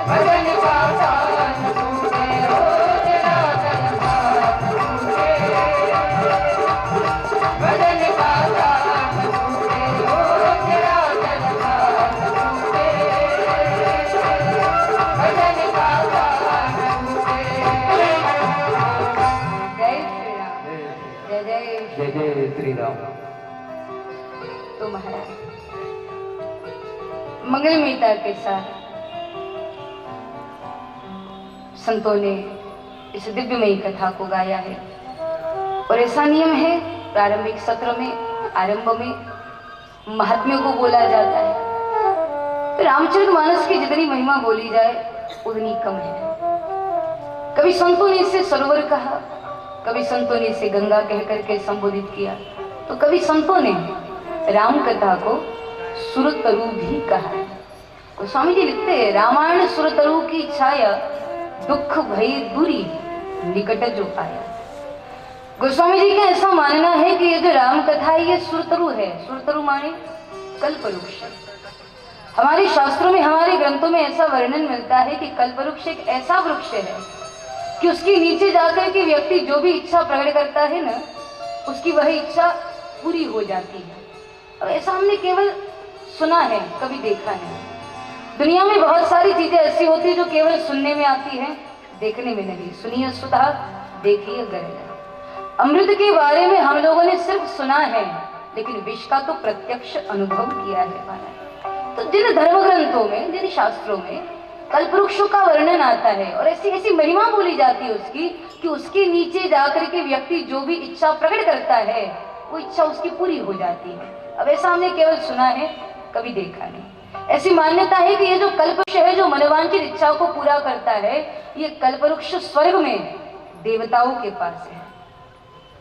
भजन का तान टूटे हो, तेरा दरबार टूटे, भजन का तान टूटे हो, तेरा दरबार टूटे, भजन का तान टूटे। जय श्री राम, जय जय जय जय श्री राम। तो महाराज मंगलमयता के साथ संतों ने इस दिव्यमयी कथा को गाया है। और ऐसा नियम है, प्रारंभिक सत्र में आरंभ में महात्म्यों को बोला जाता है, तो रामचरितमानस की जितनी महिमा बोली जाए उतनी कम है। कभी संतों ने इसे सरोवर कहा, कभी संतों ने इसे गंगा कह करके संबोधित किया, तो कभी संतों ने राम कथा को सुरतरु भी कहा है। गोस्वामी जी लिखते हैं, रामायण सुरतरु की छाया, दुख भई दूरी निकट जो आया। गोस्वामी जी का ऐसा मानना है कि ये जो राम कथा है ये सुरतरु है। सुरतरु माने कल्पवृक्ष। हमारे शास्त्रों में, हमारे ग्रंथों में ऐसा वर्णन मिलता है कि कल्पवृक्ष एक ऐसा वृक्ष है कि उसके नीचे जाकर के व्यक्ति जो भी इच्छा प्रकट करता है ना, उसकी वह इच्छा पूरी हो जाती है। अब ऐसा हमने केवल सुना है, कभी देखा नहीं। दुनिया में बहुत सारी चीजें ऐसी होती है जो केवल सुनने में आती है, देखने में नहीं। सुनिए सुधा, देखिए गरज। अमृत के बारे में हम लोगों ने सिर्फ सुना है, लेकिन विष का तो प्रत्यक्ष अनुभव किया है महाराज। तो जिन धर्म ग्रंथों में, जिन शास्त्रों में कल्पवृक्षों का वर्णन आता है और ऐसी ऐसी महिमा बोली जाती है उसकी, कि उसके नीचे जाकर के व्यक्ति जो भी इच्छा प्रकट करता है वो इच्छा उसकी पूरी हो जाती है। अब ऐसा हमने केवल सुना है, कभी देखा नहीं। ऐसी मान्यता है कि ये जो कल्पवृक्ष है, जो मनोवांछित इच्छा को पूरा करता है, ये कल्पवृक्ष स्वर्ग में देवताओं के पास है।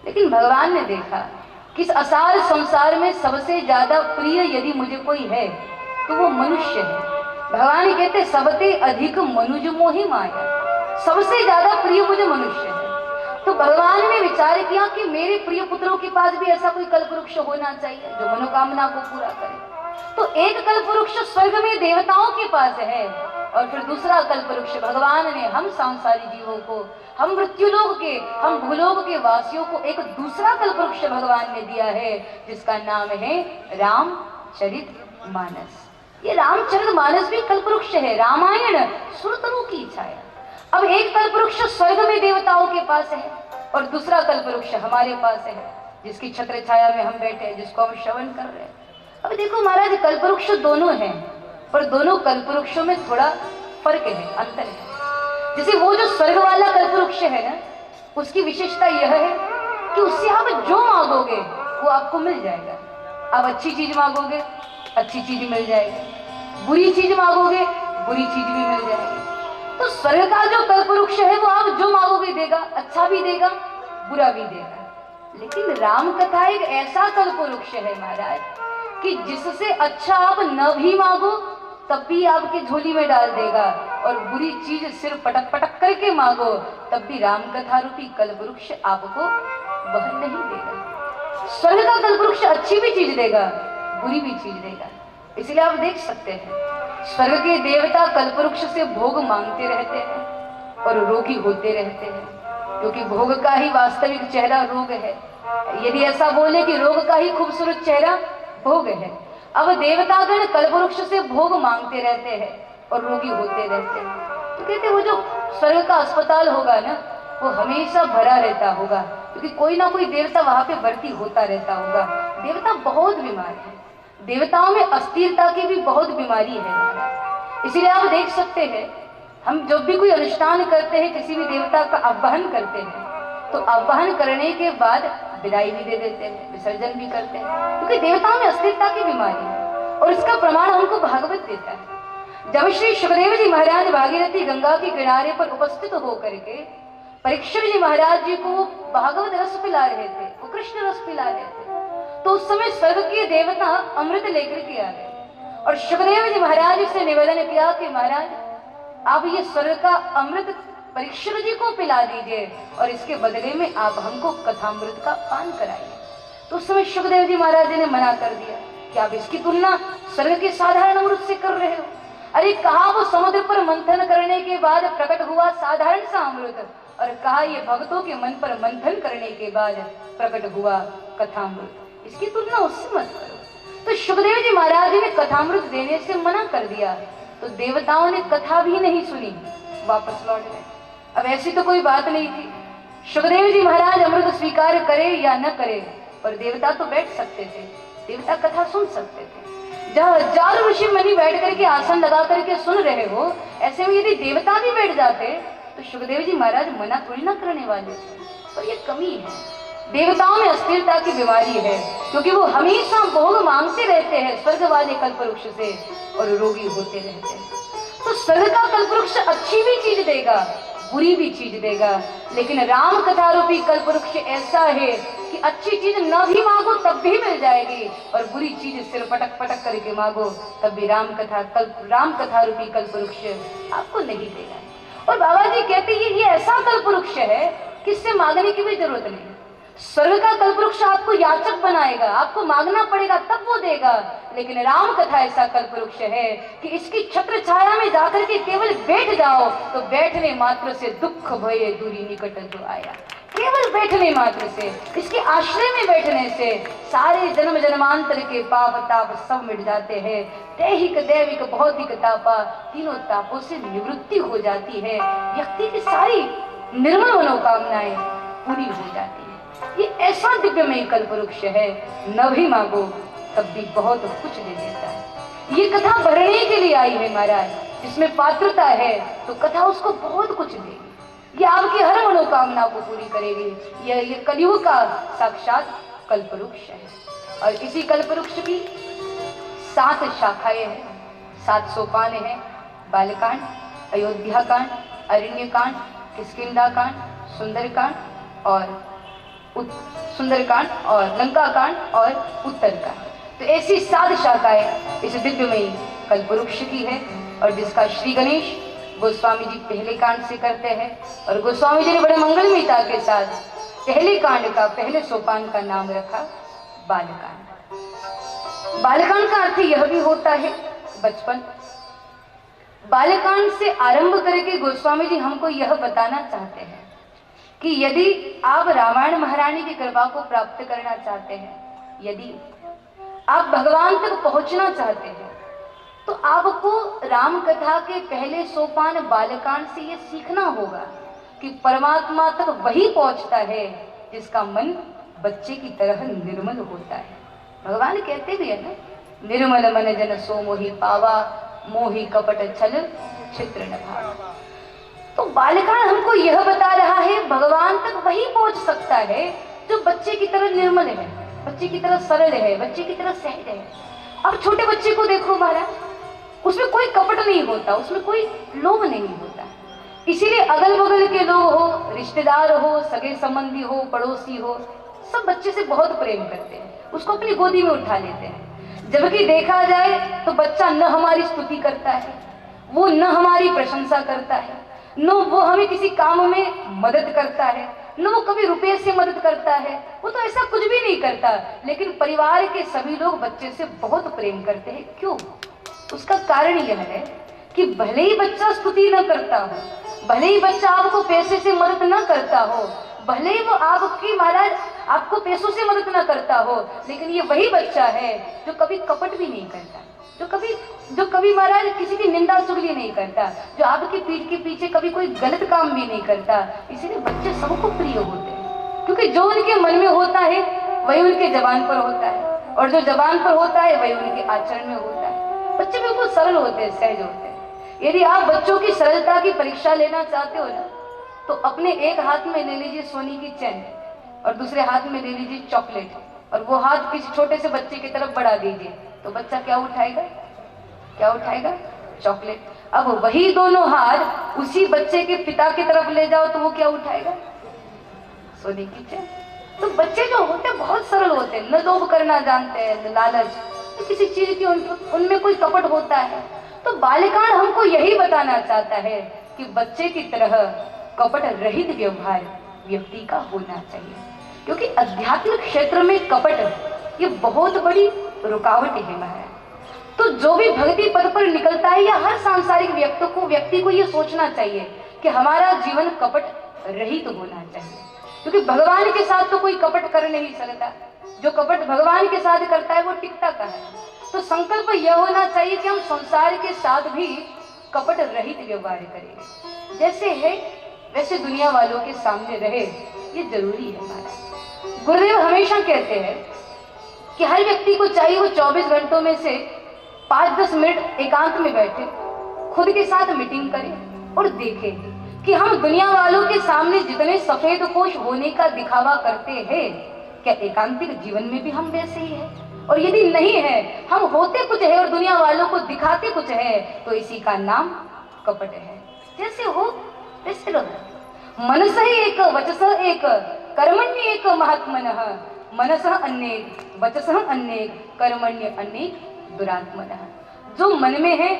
लेकिन भगवान ने देखा कि इस असार संसार में सबसे ज्यादा प्रिय यदि मुझे कोई है तो वो मनुष्य है। भगवान कहते सबते अधिक मनुज मोहि माया, सबसे ज्यादा प्रिय मुझे मनुष्य है। तो भगवान ने विचार किया कि मेरे प्रिय पुत्रों के पास भी ऐसा कोई कल्पवृक्ष होना चाहिए जो मनोकामना को पूरा करे। तो एक कल्पवृक्ष स्वर्ग में देवताओं के पास है, और फिर दूसरा कल्पवृक्ष भगवान ने हम सांसारी जीवों को, हम मृत्युलोक के, हम भूलोक के वासियों को एक दूसरा कल्पवृक्ष भगवान ने दिया है, जिसका नाम है रामचरितमानस। ये रामचरितमानस भी कल्पवृक्ष है, रामायण सुरतरु की छाया। अब एक कल्पवृक्ष स्वर्ग में देवताओं के पास है और दूसरा कल्पवृक्ष हमारे पास है, जिसकी छत्र छाया में हम बैठे हैं, जिसको हम श्रवण कर रहे हैं। अब देखो महाराज, कल्पवृक्ष दोनों हैं, पर दोनों कल्पवृक्षों में थोड़ा फर्क है, अंतर है। जैसे वो जो स्वर्ग वाला कल्पवृक्ष है ना, उसकी विशेषता यह है कि उससे आप जो मांगोगे वो आपको मिल जाएगा। आप अच्छी चीज मांगोगे, अच्छी चीज मिल जाएगी, बुरी चीज मांगोगे, बुरी चीज भी मिल जाएगी। तो स्वर्ग का जो कल्पवृक्ष है वो आप जो मांगोगे देगा, अच्छा भी देगा, बुरा भी देगा। लेकिन राम कथा एक ऐसा कल्पवृक्ष है महाराज कि जिससे अच्छा आप न भी मांगो तब भी आपके झोली में डाल देगा, और बुरी चीज सिर पटक पटक करके मांगो तब भी राम कथा रूपी कल्पवृक्ष आपको वह नहीं देगा। स्वर्ग का कल्पवृक्ष अच्छी भी चीज देगा, बुरी भी चीज देगा। इसलिए आप देख सकते हैं स्वर्ग के देवता कल्पवृक्ष से भोग मांगते रहते हैं और रोगी होते रहते हैं, क्योंकि भोग का ही वास्तविक चेहरा रोग है। यदि ऐसा बोले कि रोग का ही खूबसूरत चेहरा भोग है, अब देवतागण कल्पवृक्ष से भोग मांगते रहते हैं और रोगी होते रहते हैं। तो कहते वो जो स्वर्ग का अस्पताल होगा ना, वो हमेशा भरा रहता होगा, क्योंकि कोई ना कोई देवता वहां पे भर्ती होता रहता होगा। देवता बहुत बीमार है, देवताओं में अस्थिरता की भी बहुत बीमारी है। इसीलिए आप देख सकते हैं, हम जब भी कोई अनुष्ठान करते हैं, किसी भी देवता का आवाहन करते हैं, तो आवाहन करने के बाद विदाई भी दे देते हैं, विसर्जन भी करते हैं, क्योंकि देवताओं में अस्थिरता की बीमारी है। और इसका प्रमाण हमको भागवत देता है। जब श्री सुखदेव जी महाराज भागीरथी गंगा के किनारे पर उपस्थित होकर के परीक्षित जी महाराज जी को भागवत रस पिला रहे थे, वो कृष्ण रस पिला रहे थे, तो उस समय स्वर्ग के देवता अमृत लेकर के आ गए और सुखदेव जी महाराज से निवेदन किया कि महाराज आप ये स्वर्ग का अमृत परीक्षित जी को पिला दीजिए और इसके बदले में आप हमको कथामृत का पान कराइए। तो उस समय सुखदेव जी महाराज ने मना कर दिया कि आप इसकी तुलना स्वर्ग के साधारण अमृत से कर रहे हो। अरे कहा वो समुद्र पर मंथन करने के बाद प्रकट हुआ साधारण सा अमृत, और कहा ये भक्तों के मन पर मंथन करने के बाद प्रकट हुआ कथामृत, इसकी तुलना उससे मत करो। तो सुखदेव जी महाराज ने कथामृत देने से मना कर दिया, तो देवताओं ने कथा भी नहीं सुनी, वापस लौट गए। अब ऐसी तो कोई बात नहीं थी, सुखदेव जी महाराज अमृत स्वीकार करे या न करे, पर देवता तो बैठ सकते थे, देवता कथा सुन सकते थे। जहाँ हजारों ऋषि मुनि बैठ करके आसन लगा करके सुन रहे हो, ऐसे में यदि देवता भी बैठ जाते तो सुखदेव जी महाराज मना थोड़ी ना करने वाले थे। पर ये कमी है, देवताओं में अस्थिरता की बीमारी है, क्योंकि वो हमेशा भोग मांगते रहते हैं स्वर्ग वाले कल्पवृक्ष से और रोगी होते रहते हैं। तो स्वर्ग का कल्पवृक्ष अच्छी भी चीज देगा, बुरी भी चीज देगा, लेकिन राम कथा रूपी कल्पवृक्ष ऐसा है कि अच्छी चीज न भी मांगो तब भी मिल जाएगी, और बुरी चीज सिर पटक पटक करके मांगो तब भी राम कथा रूपी कल्पवृक्ष आपको नहीं देगा। और बाबा जी कहते हैं ये ऐसा कल्पवृक्ष है कि इससे मांगने की भी जरूरत नहीं। स्वर्ग का कल्पवृक्ष आपको याचक बनाएगा, आपको मांगना पड़ेगा तब वो देगा, लेकिन राम कथा ऐसा कल्पवृक्ष है कि इसकी छत्र छाया में जाकर के केवल बैठ जाओ तो बैठने मात्र से दुख भय दूरी निकट जो आया। केवल बैठने मात्र से, इसके आश्रय में बैठने से सारे जन्म जन्मांतर के पाप ताप सब मिट जाते हैं। दैहिक दैविक भौतिक तापा तीनों तापों से निवृत्ति हो जाती है, व्यक्ति की सारी निर्मल मनोकामनाएं पूरी हो जाती है। ये ऐसा दिव्यमय कल्पवृक्ष है, न भी मांगो तब भी बहुत कुछ दे देता है। ये कथा भरने के लिए आई है महाराज, जिसमें पात्रता है तो कथा उसको बहुत कुछ देगी, ये आपकी हर मनोकामना को पूरी करेगी। ये कलियुग का साक्षात कल्पवृक्ष है। और इसी कल्पवृक्ष की 7 शाखाएं हैं, 7 सोपान हैं, बालकांड, अयोध्या कांड, अरण्य कांड, किष्किंधा कांड, सुंदरकांड और लंका कांड और उत्तरकांड। तो ऐसी 7 शाखाएं इस दिव्यमयी कल्पवृक्ष की है, और जिसका श्री गणेश गोस्वामी जी पहले कांड से करते हैं, और गोस्वामी जी ने बड़े मंगलमयता के साथ पहले कांड का पहले सोपान का नाम रखा बालकांड। बालकांड का अर्थ यह भी होता है बचपन। बालकांड से आरंभ करके गोस्वामी जी हमको यह बताना चाहते हैं कि यदि आप रामायण महारानी की कृपा को प्राप्त करना चाहते हैं, यदि आप भगवान तक पहुंचना चाहते हैं, तो आपको राम कथा के पहले सोपान बालकांड से ये सीखना होगा कि परमात्मा तक वही पहुंचता है जिसका मन बच्चे की तरह निर्मल होता है। भगवान कहते भी है ना, निर्मल मन जन सो मोहि पावा, मोहि कपट छल चित्र न भावा। तो बालकांड हमको यह बता रहा है भगवान तक वही पहुंच सकता है जो बच्चे की तरह निर्मल है, बच्चे की तरह सरल है, बच्चे की तरह सहज है। अब छोटे बच्चे को देखो महाराज, उसमें कोई कपट नहीं होता, उसमें कोई लोभ नहीं होता। इसीलिए अगल बगल के लोग हो, रिश्तेदार हो, सगे संबंधी हो, पड़ोसी हो, सब बच्चे से बहुत प्रेम करते हैं, उसको अपनी गोदी में उठा लेते हैं। जबकि देखा जाए तो बच्चा न हमारी स्तुति करता है, वो न हमारी प्रशंसा करता है, न वो हमें किसी काम में मदद करता है, न वो कभी रुपये से मदद करता है, वो तो ऐसा कुछ भी नहीं करता। लेकिन परिवार के सभी लोग बच्चे से बहुत प्रेम करते हैं। क्यों? उसका कारण यह है कि भले ही बच्चा स्तुति न करता हो, भले ही बच्चा आपको पैसे से मदद न करता हो, भले ही वो आपकी महाराज आपको पैसों से मदद ना करता हो, लेकिन ये वही बच्चा है जो कभी कपट भी नहीं करता, जो कभी महाराज किसी की निंदा चुगली नहीं करता, जो आपकी पीठ के पीछे कभी कोई गलत काम भी नहीं करता। इसीलिए बच्चे सबको प्रिय होते हैं, क्योंकि जो उनके मन में होता है वही उनके जबान पर होता है, और जो जबान पर होता है वही उनके आचरण में होता है। बच्चे बिल्कुल सरल होते हैं, सहज होते हैं। यदि आप बच्चों की सरलता की परीक्षा लेना चाहते हो ना, तो अपने एक हाथ में ले लीजिए सोने की चैन और दूसरे हाथ में ले लीजिए चॉकलेट, और वो हाथ किसी छोटे से बच्चे की तरफ बढ़ा दीजिए, तो बच्चा क्या उठाएगा? क्या उठाएगा? चॉकलेट। अब वही दोनों हाथ उसी बच्चे के पिता की तरफ ले जाओ तो वो क्या उठाएगा? सोने की चैन। तो बच्चे जो होते हैं बहुत सरल होते हैं, न लोभ करना जानते हैं, न लालच, न किसी चीज की उनमें कोई कपट होता है। तो बालिकांड हमको यही बताना चाहता है कि बच्चे की तरह कपट रहित व्यवहार व्यक्ति का होना चाहिए, क्योंकि आध्यात्मिक क्षेत्र में कपट ये बहुत बड़ी रुकावट है महाराज। तो जो भी भक्ति पद पर निकलता है, या हर सांसारिक व्यक्ति को ये सोचना चाहिए कि हमारा जीवन कपट रहित होना चाहिए, क्योंकि भगवान के साथ तो कोई कपट कर नहीं सकता। जो कपट भगवान के साथ करता है वो टिकता का है। तो संकल्प यह होना चाहिए कि हम संसार के साथ भी कपट रहित व्यवहार करेंगे, जैसे है वैसे दुनिया वालों के सामने रहे, ये जरूरी है हमारा। गुरुदेव हमेशा कहते हैं कि हर व्यक्ति को चाहिए वो 24 घंटों में से 5-10 मिनट एकांत में बैठे, खुद के साथ मीटिंग करे और देखे कि हम दुनिया वालों के सामने जितने सफेद पोश होने का दिखावा करते हैं, क्या एकांतिक जीवन में भी हम वैसे ही हैं? और यदि नहीं है, हम होते कुछ है और दुनिया वालों को दिखाते कुछ है, तो इसी का नाम कपट है। जैसे हो वैसे रहो। मनस एक वचसः एक कर्मण्य एक महात्मनः, मनसः अनेक वचसः अनेक कर्मण्य अनेक दुरात्मनः। जो मन में है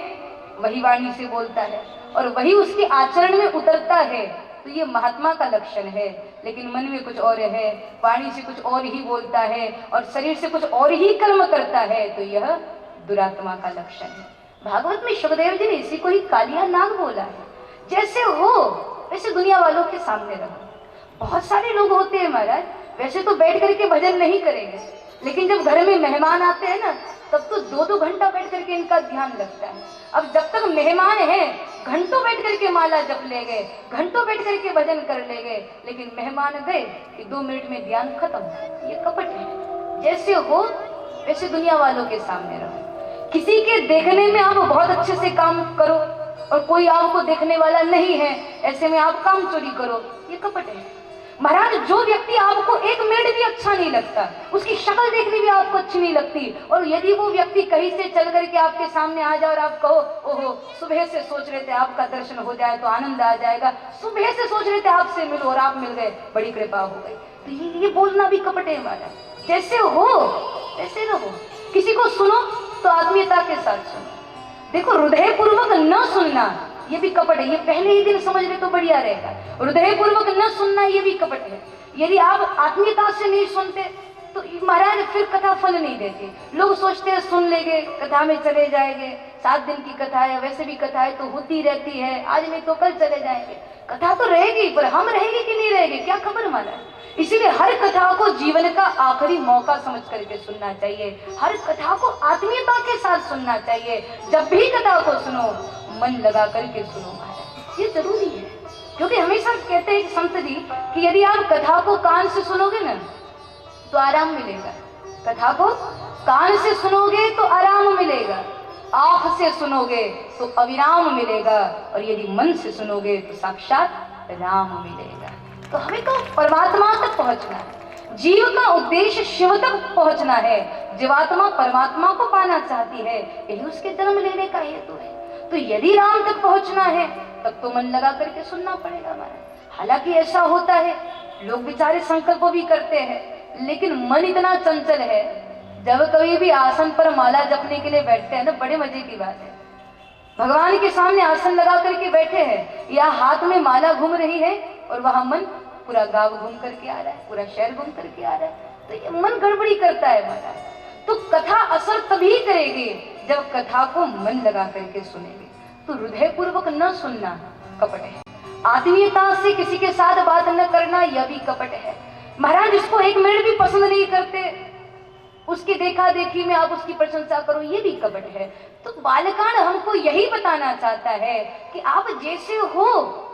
वही वाणी से बोलता है और वही उसके आचरण में उतरता है, तो ये महात्मा का लक्षण है। लेकिन मन में कुछ और है, वाणी से कुछ और ही बोलता है और शरीर से कुछ और ही कर्म करता है, तो यह दुरात्मा का लक्षण है। भागवत में सुखदेव जी ने इसी को ही कालिया नाग बोला है। जैसे हो वैसे दुनिया वालों के सामने रहो। बहुत सारे लोग होते हैं महाराज, वैसे तो बैठ करके भजन नहीं करेंगे, लेकिन जब घर में मेहमान आते हैं ना, तब तो 2-2 घंटा बैठ करके इनका ध्यान लगता है। अब जब तक मेहमान हैं, घंटों बैठ करके माला जप ले गए, घंटों बैठ करके भजन कर ले गए, लेकिन मेहमान गए कि 2 मिनट में ध्यान खत्म। ये कपट है। जैसे हो वैसे दुनिया वालों के सामने रहो। किसी के देखने में आप बहुत अच्छे से काम करो और कोई आपको देखने वाला नहीं है, ऐसे में आप काम चोरी करो, ये कपट है महाराज। जो व्यक्ति आपको 1 मिनट भी अच्छा नहीं लगता, उसकी शक्ल देखने भी आपको अच्छी नहीं लगती, और यदि वो व्यक्ति कहीं से चल करके आपके सामने आ जाए और आप कहो ओहो सुबह से सोच रहे थे आपका दर्शन हो जाए तो आनंद आ जाएगा, सुबह से सोच रहे थे आपसे मिलो और आप मिल गए, बड़ी कृपा हो गई, तो ये बोलना भी कपट है महाराज। जैसे हो वैसे रहो। किसी को सुनो तो आत्मीयता के साथ सुनो। देखो, हृदय पूर्वक न सुनना ये भी कपट है। ये पहले ही दिन समझ ले तो बढ़िया रहेगा। हृदय पूर्वक न सुनना ये भी कपट है। यदि आप आत्मीयता से नहीं सुनते तो महाराज फिर कथा फल नहीं देती। लोग सोचते हैं सुन लेंगे, कथा में चले जाएंगे, 7 दिन की कथा है, वैसे भी कथा है तो होती रहती है, आज नहीं तो कल चले जाएंगे। कथा तो रहेगी, पर हम रहेंगे कि नहीं रहेंगे क्या खबर महाराज। इसीलिए हर कथा को जीवन का आखिरी मौका समझ करके सुनना चाहिए। हर कथा को आत्मीयता के साथ सुनना चाहिए। जब भी कथा को सुनो मन लगा करके सुनो महाराज, ये जरूरी है। क्योंकि हमेशा कहते हैं संत जी कि यदि आप कथा को कान से सुनोगे ना तो आराम मिलेगा, कथा को कान से सुनोगे तो आराम मिलेगा, आंख से सुनोगे तो अविराम मिलेगा, और यदि मन से सुनोगे तो साक्षात राम मिलेगा। तो हमें तो परमात्मा तक पहुंचना है। जीव का उद्देश्य शिव तक पहुंचना है। जीवात्मा परमात्मा को पाना चाहती है, यही उसके जन्म लेने का हेतु है। तो यदि राम तक पहुंचना है तब तो मन लगा करके सुनना पड़ेगा हमारा। हालांकि ऐसा होता है, लोग बेचारे संकल्प भी करते हैं, लेकिन मन इतना चंचल है, जब कभी भी आसन पर माला जपने के लिए बैठते हैं ना, बड़े मजे की बात है। भगवान के सामने आसन लगा करके बैठे हैं, या हाथ में माला घूम रही है और वहां मन पूरा गांव घूम करके आ रहा है, पूरा शहर घूम करके आ रहा है, तो ये मन गड़बड़ी करता है महाराज। तो कथा असर तभी करेगी जब कथा को मन लगा करके सुनेंगे। तो हृदय पूर्वक न सुनना कपट है। आत्मीयता से किसी के साथ बात न करना यह भी कपट है। महाराज इसको एक मिनट भी पसंद नहीं करते, उसकी देखा देखी में आप उसकी प्रशंसा करो, ये भी कपट है। तो बालकांड हमको यही बताना चाहता है कि आप जैसे हो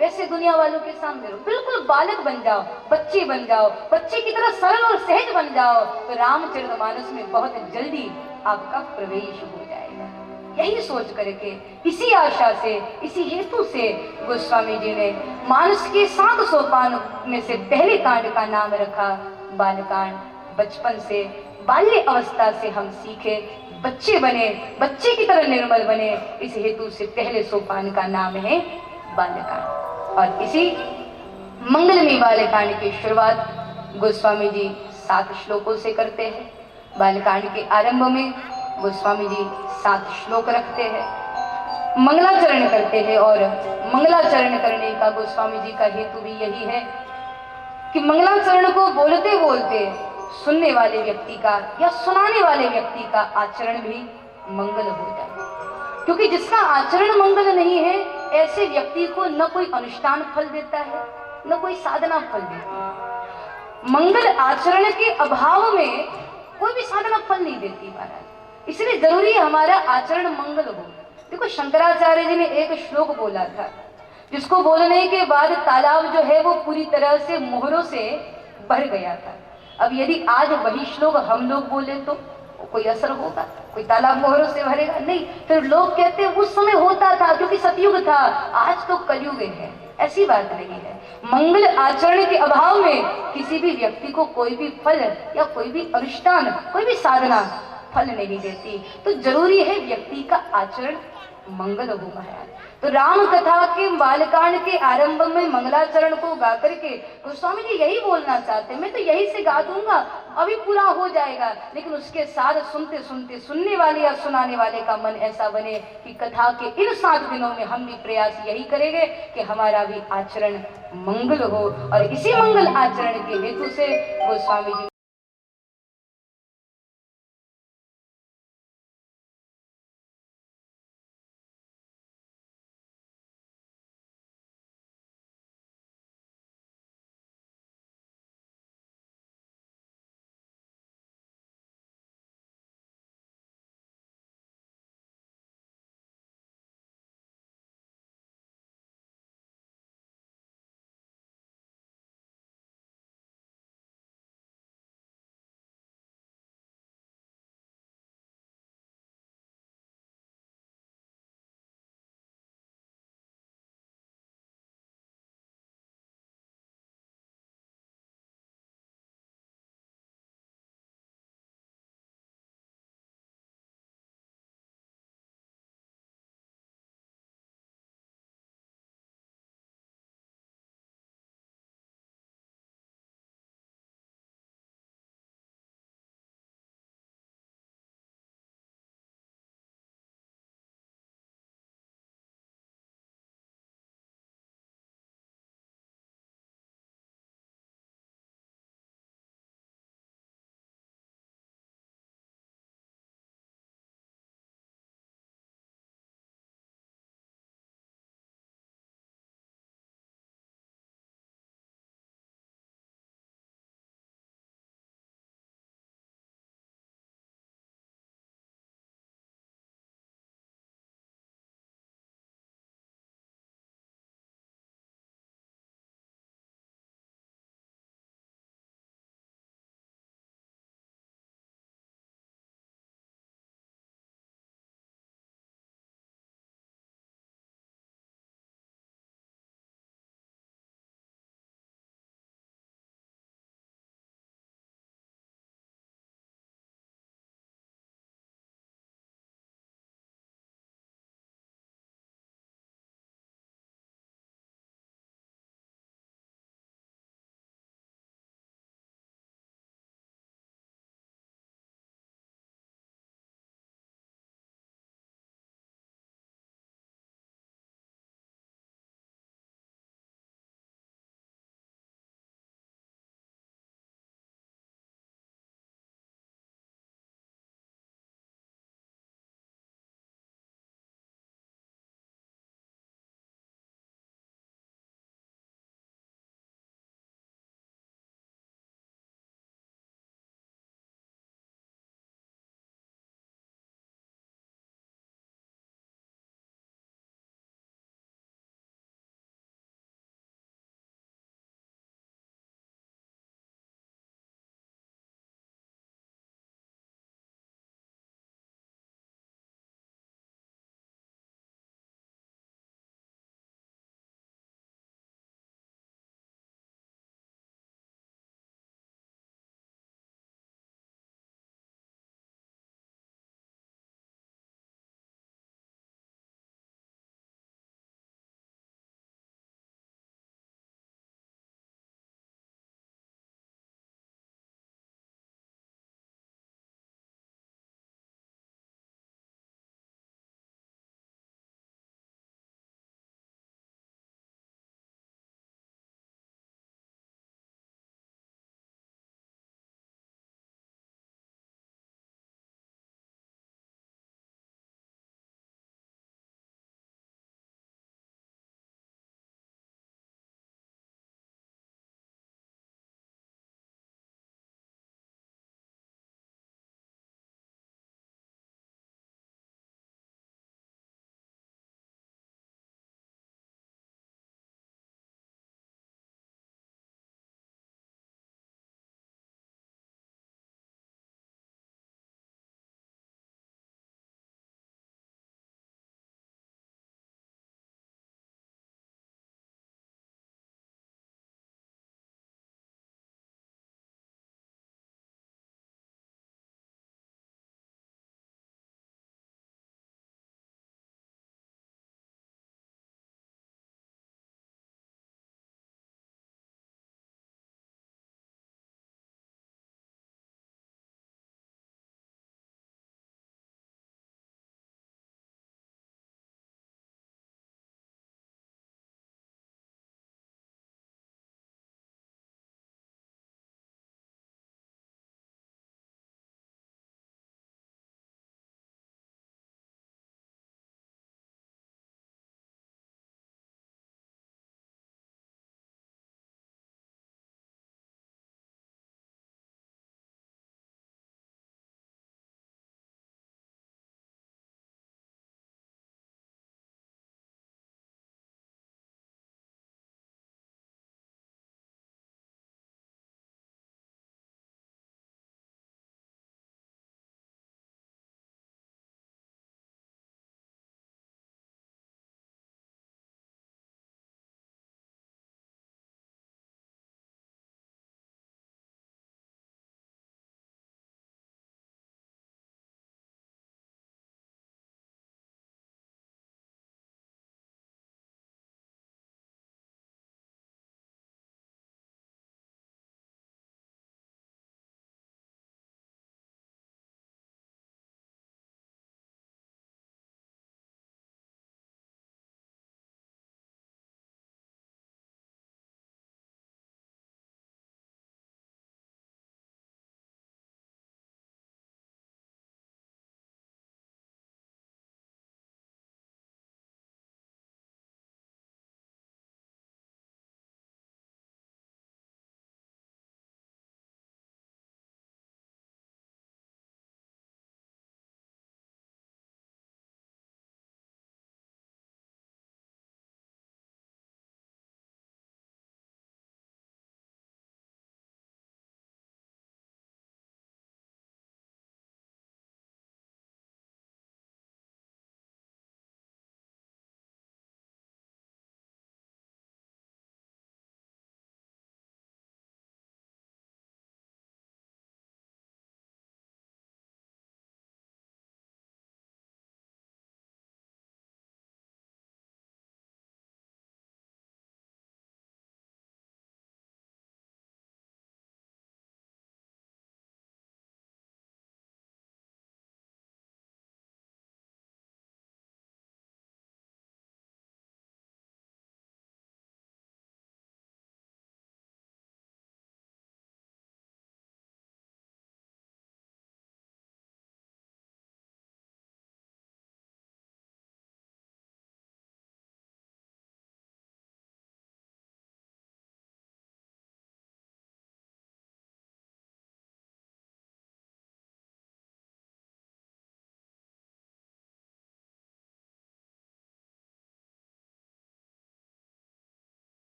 वैसे दुनिया वालों के सामने रहो, बिल्कुल बालक बन जाओ, बच्चे बन जाओ, बच्चे की तरह सरल और सहज बन जाओ, तो रामचरितमानस में बहुत जल्दी आपका प्रवेश हो जाएगा। यही सोच करके, इसी आशा से, इसी हेतु से गोस्वामी जी ने मानस के 7 सोपान में से पहले कांड का नाम रखा बालकांड। बचपन से, बाल्य अवस्था से हम सीखे, बच्चे बने, बच्चे की तरह निर्मल बने, इस हेतु से पहले सोपान का नाम है बालकांड। और इसी मंगलमय बालकांड की शुरुआत गोस्वामी जी 7 श्लोकों से करते हैं। बालकांड के आरंभ में गोस्वामी जी 7 श्लोक रखते हैं, मंगलाचरण करते हैं। और मंगलाचरण करने का गोस्वामी जी का हेतु भी यही है कि मंगलाचरण को बोलते बोलते सुनने वाले व्यक्ति का या सुनाने वाले व्यक्ति का आचरण भी मंगल हो जाए, क्योंकि जिसका आचरण मंगल नहीं है ऐसे व्यक्ति को न कोई अनुष्ठान फल देता है, न कोई साधना फल देती है। मंगल आचरण के अभाव में कोई भी साधना फल नहीं देती महाराज, इसलिए जरूरी है हमारा आचरण मंगल हो। देखो शंकराचार्य जी ने एक श्लोक बोला था, जिसको बोलने के बाद तालाब जो है वो पूरी तरह से मोहरों से भर गया था। अब यदि आज वही श्लोक हम लोग बोले तो कोई असर होगा? कोई तालाब मोहरों से भरेगा? नहीं। फिर लोग कहते हैं उस समय होता था क्योंकि सतयुग था, आज तो कलयुग है। ऐसी बात नहीं है। मंगल आचरण के अभाव में किसी भी व्यक्ति को कोई भी फल या कोई भी अनुष्ठान, कोई भी साधना फल नहीं देती। तो जरूरी है व्यक्ति का आचरण मंगल हो महाराज। तो राम कथा के बालकांड के आरंभ में मंगलाचरण को गा करके गोस्वामी जी यही बोलना चाहते हैं। मैं तो यही से गा दूंगा, अभी पूरा हो जाएगा, लेकिन उसके साथ सुनते सुनते सुनने वाले या सुनाने वाले का मन ऐसा बने कि कथा के इन 7 दिनों में हम भी प्रयास यही करेंगे कि हमारा भी आचरण मंगल हो। और इसी मंगल आचरण के हेतु से गोस्वामी जी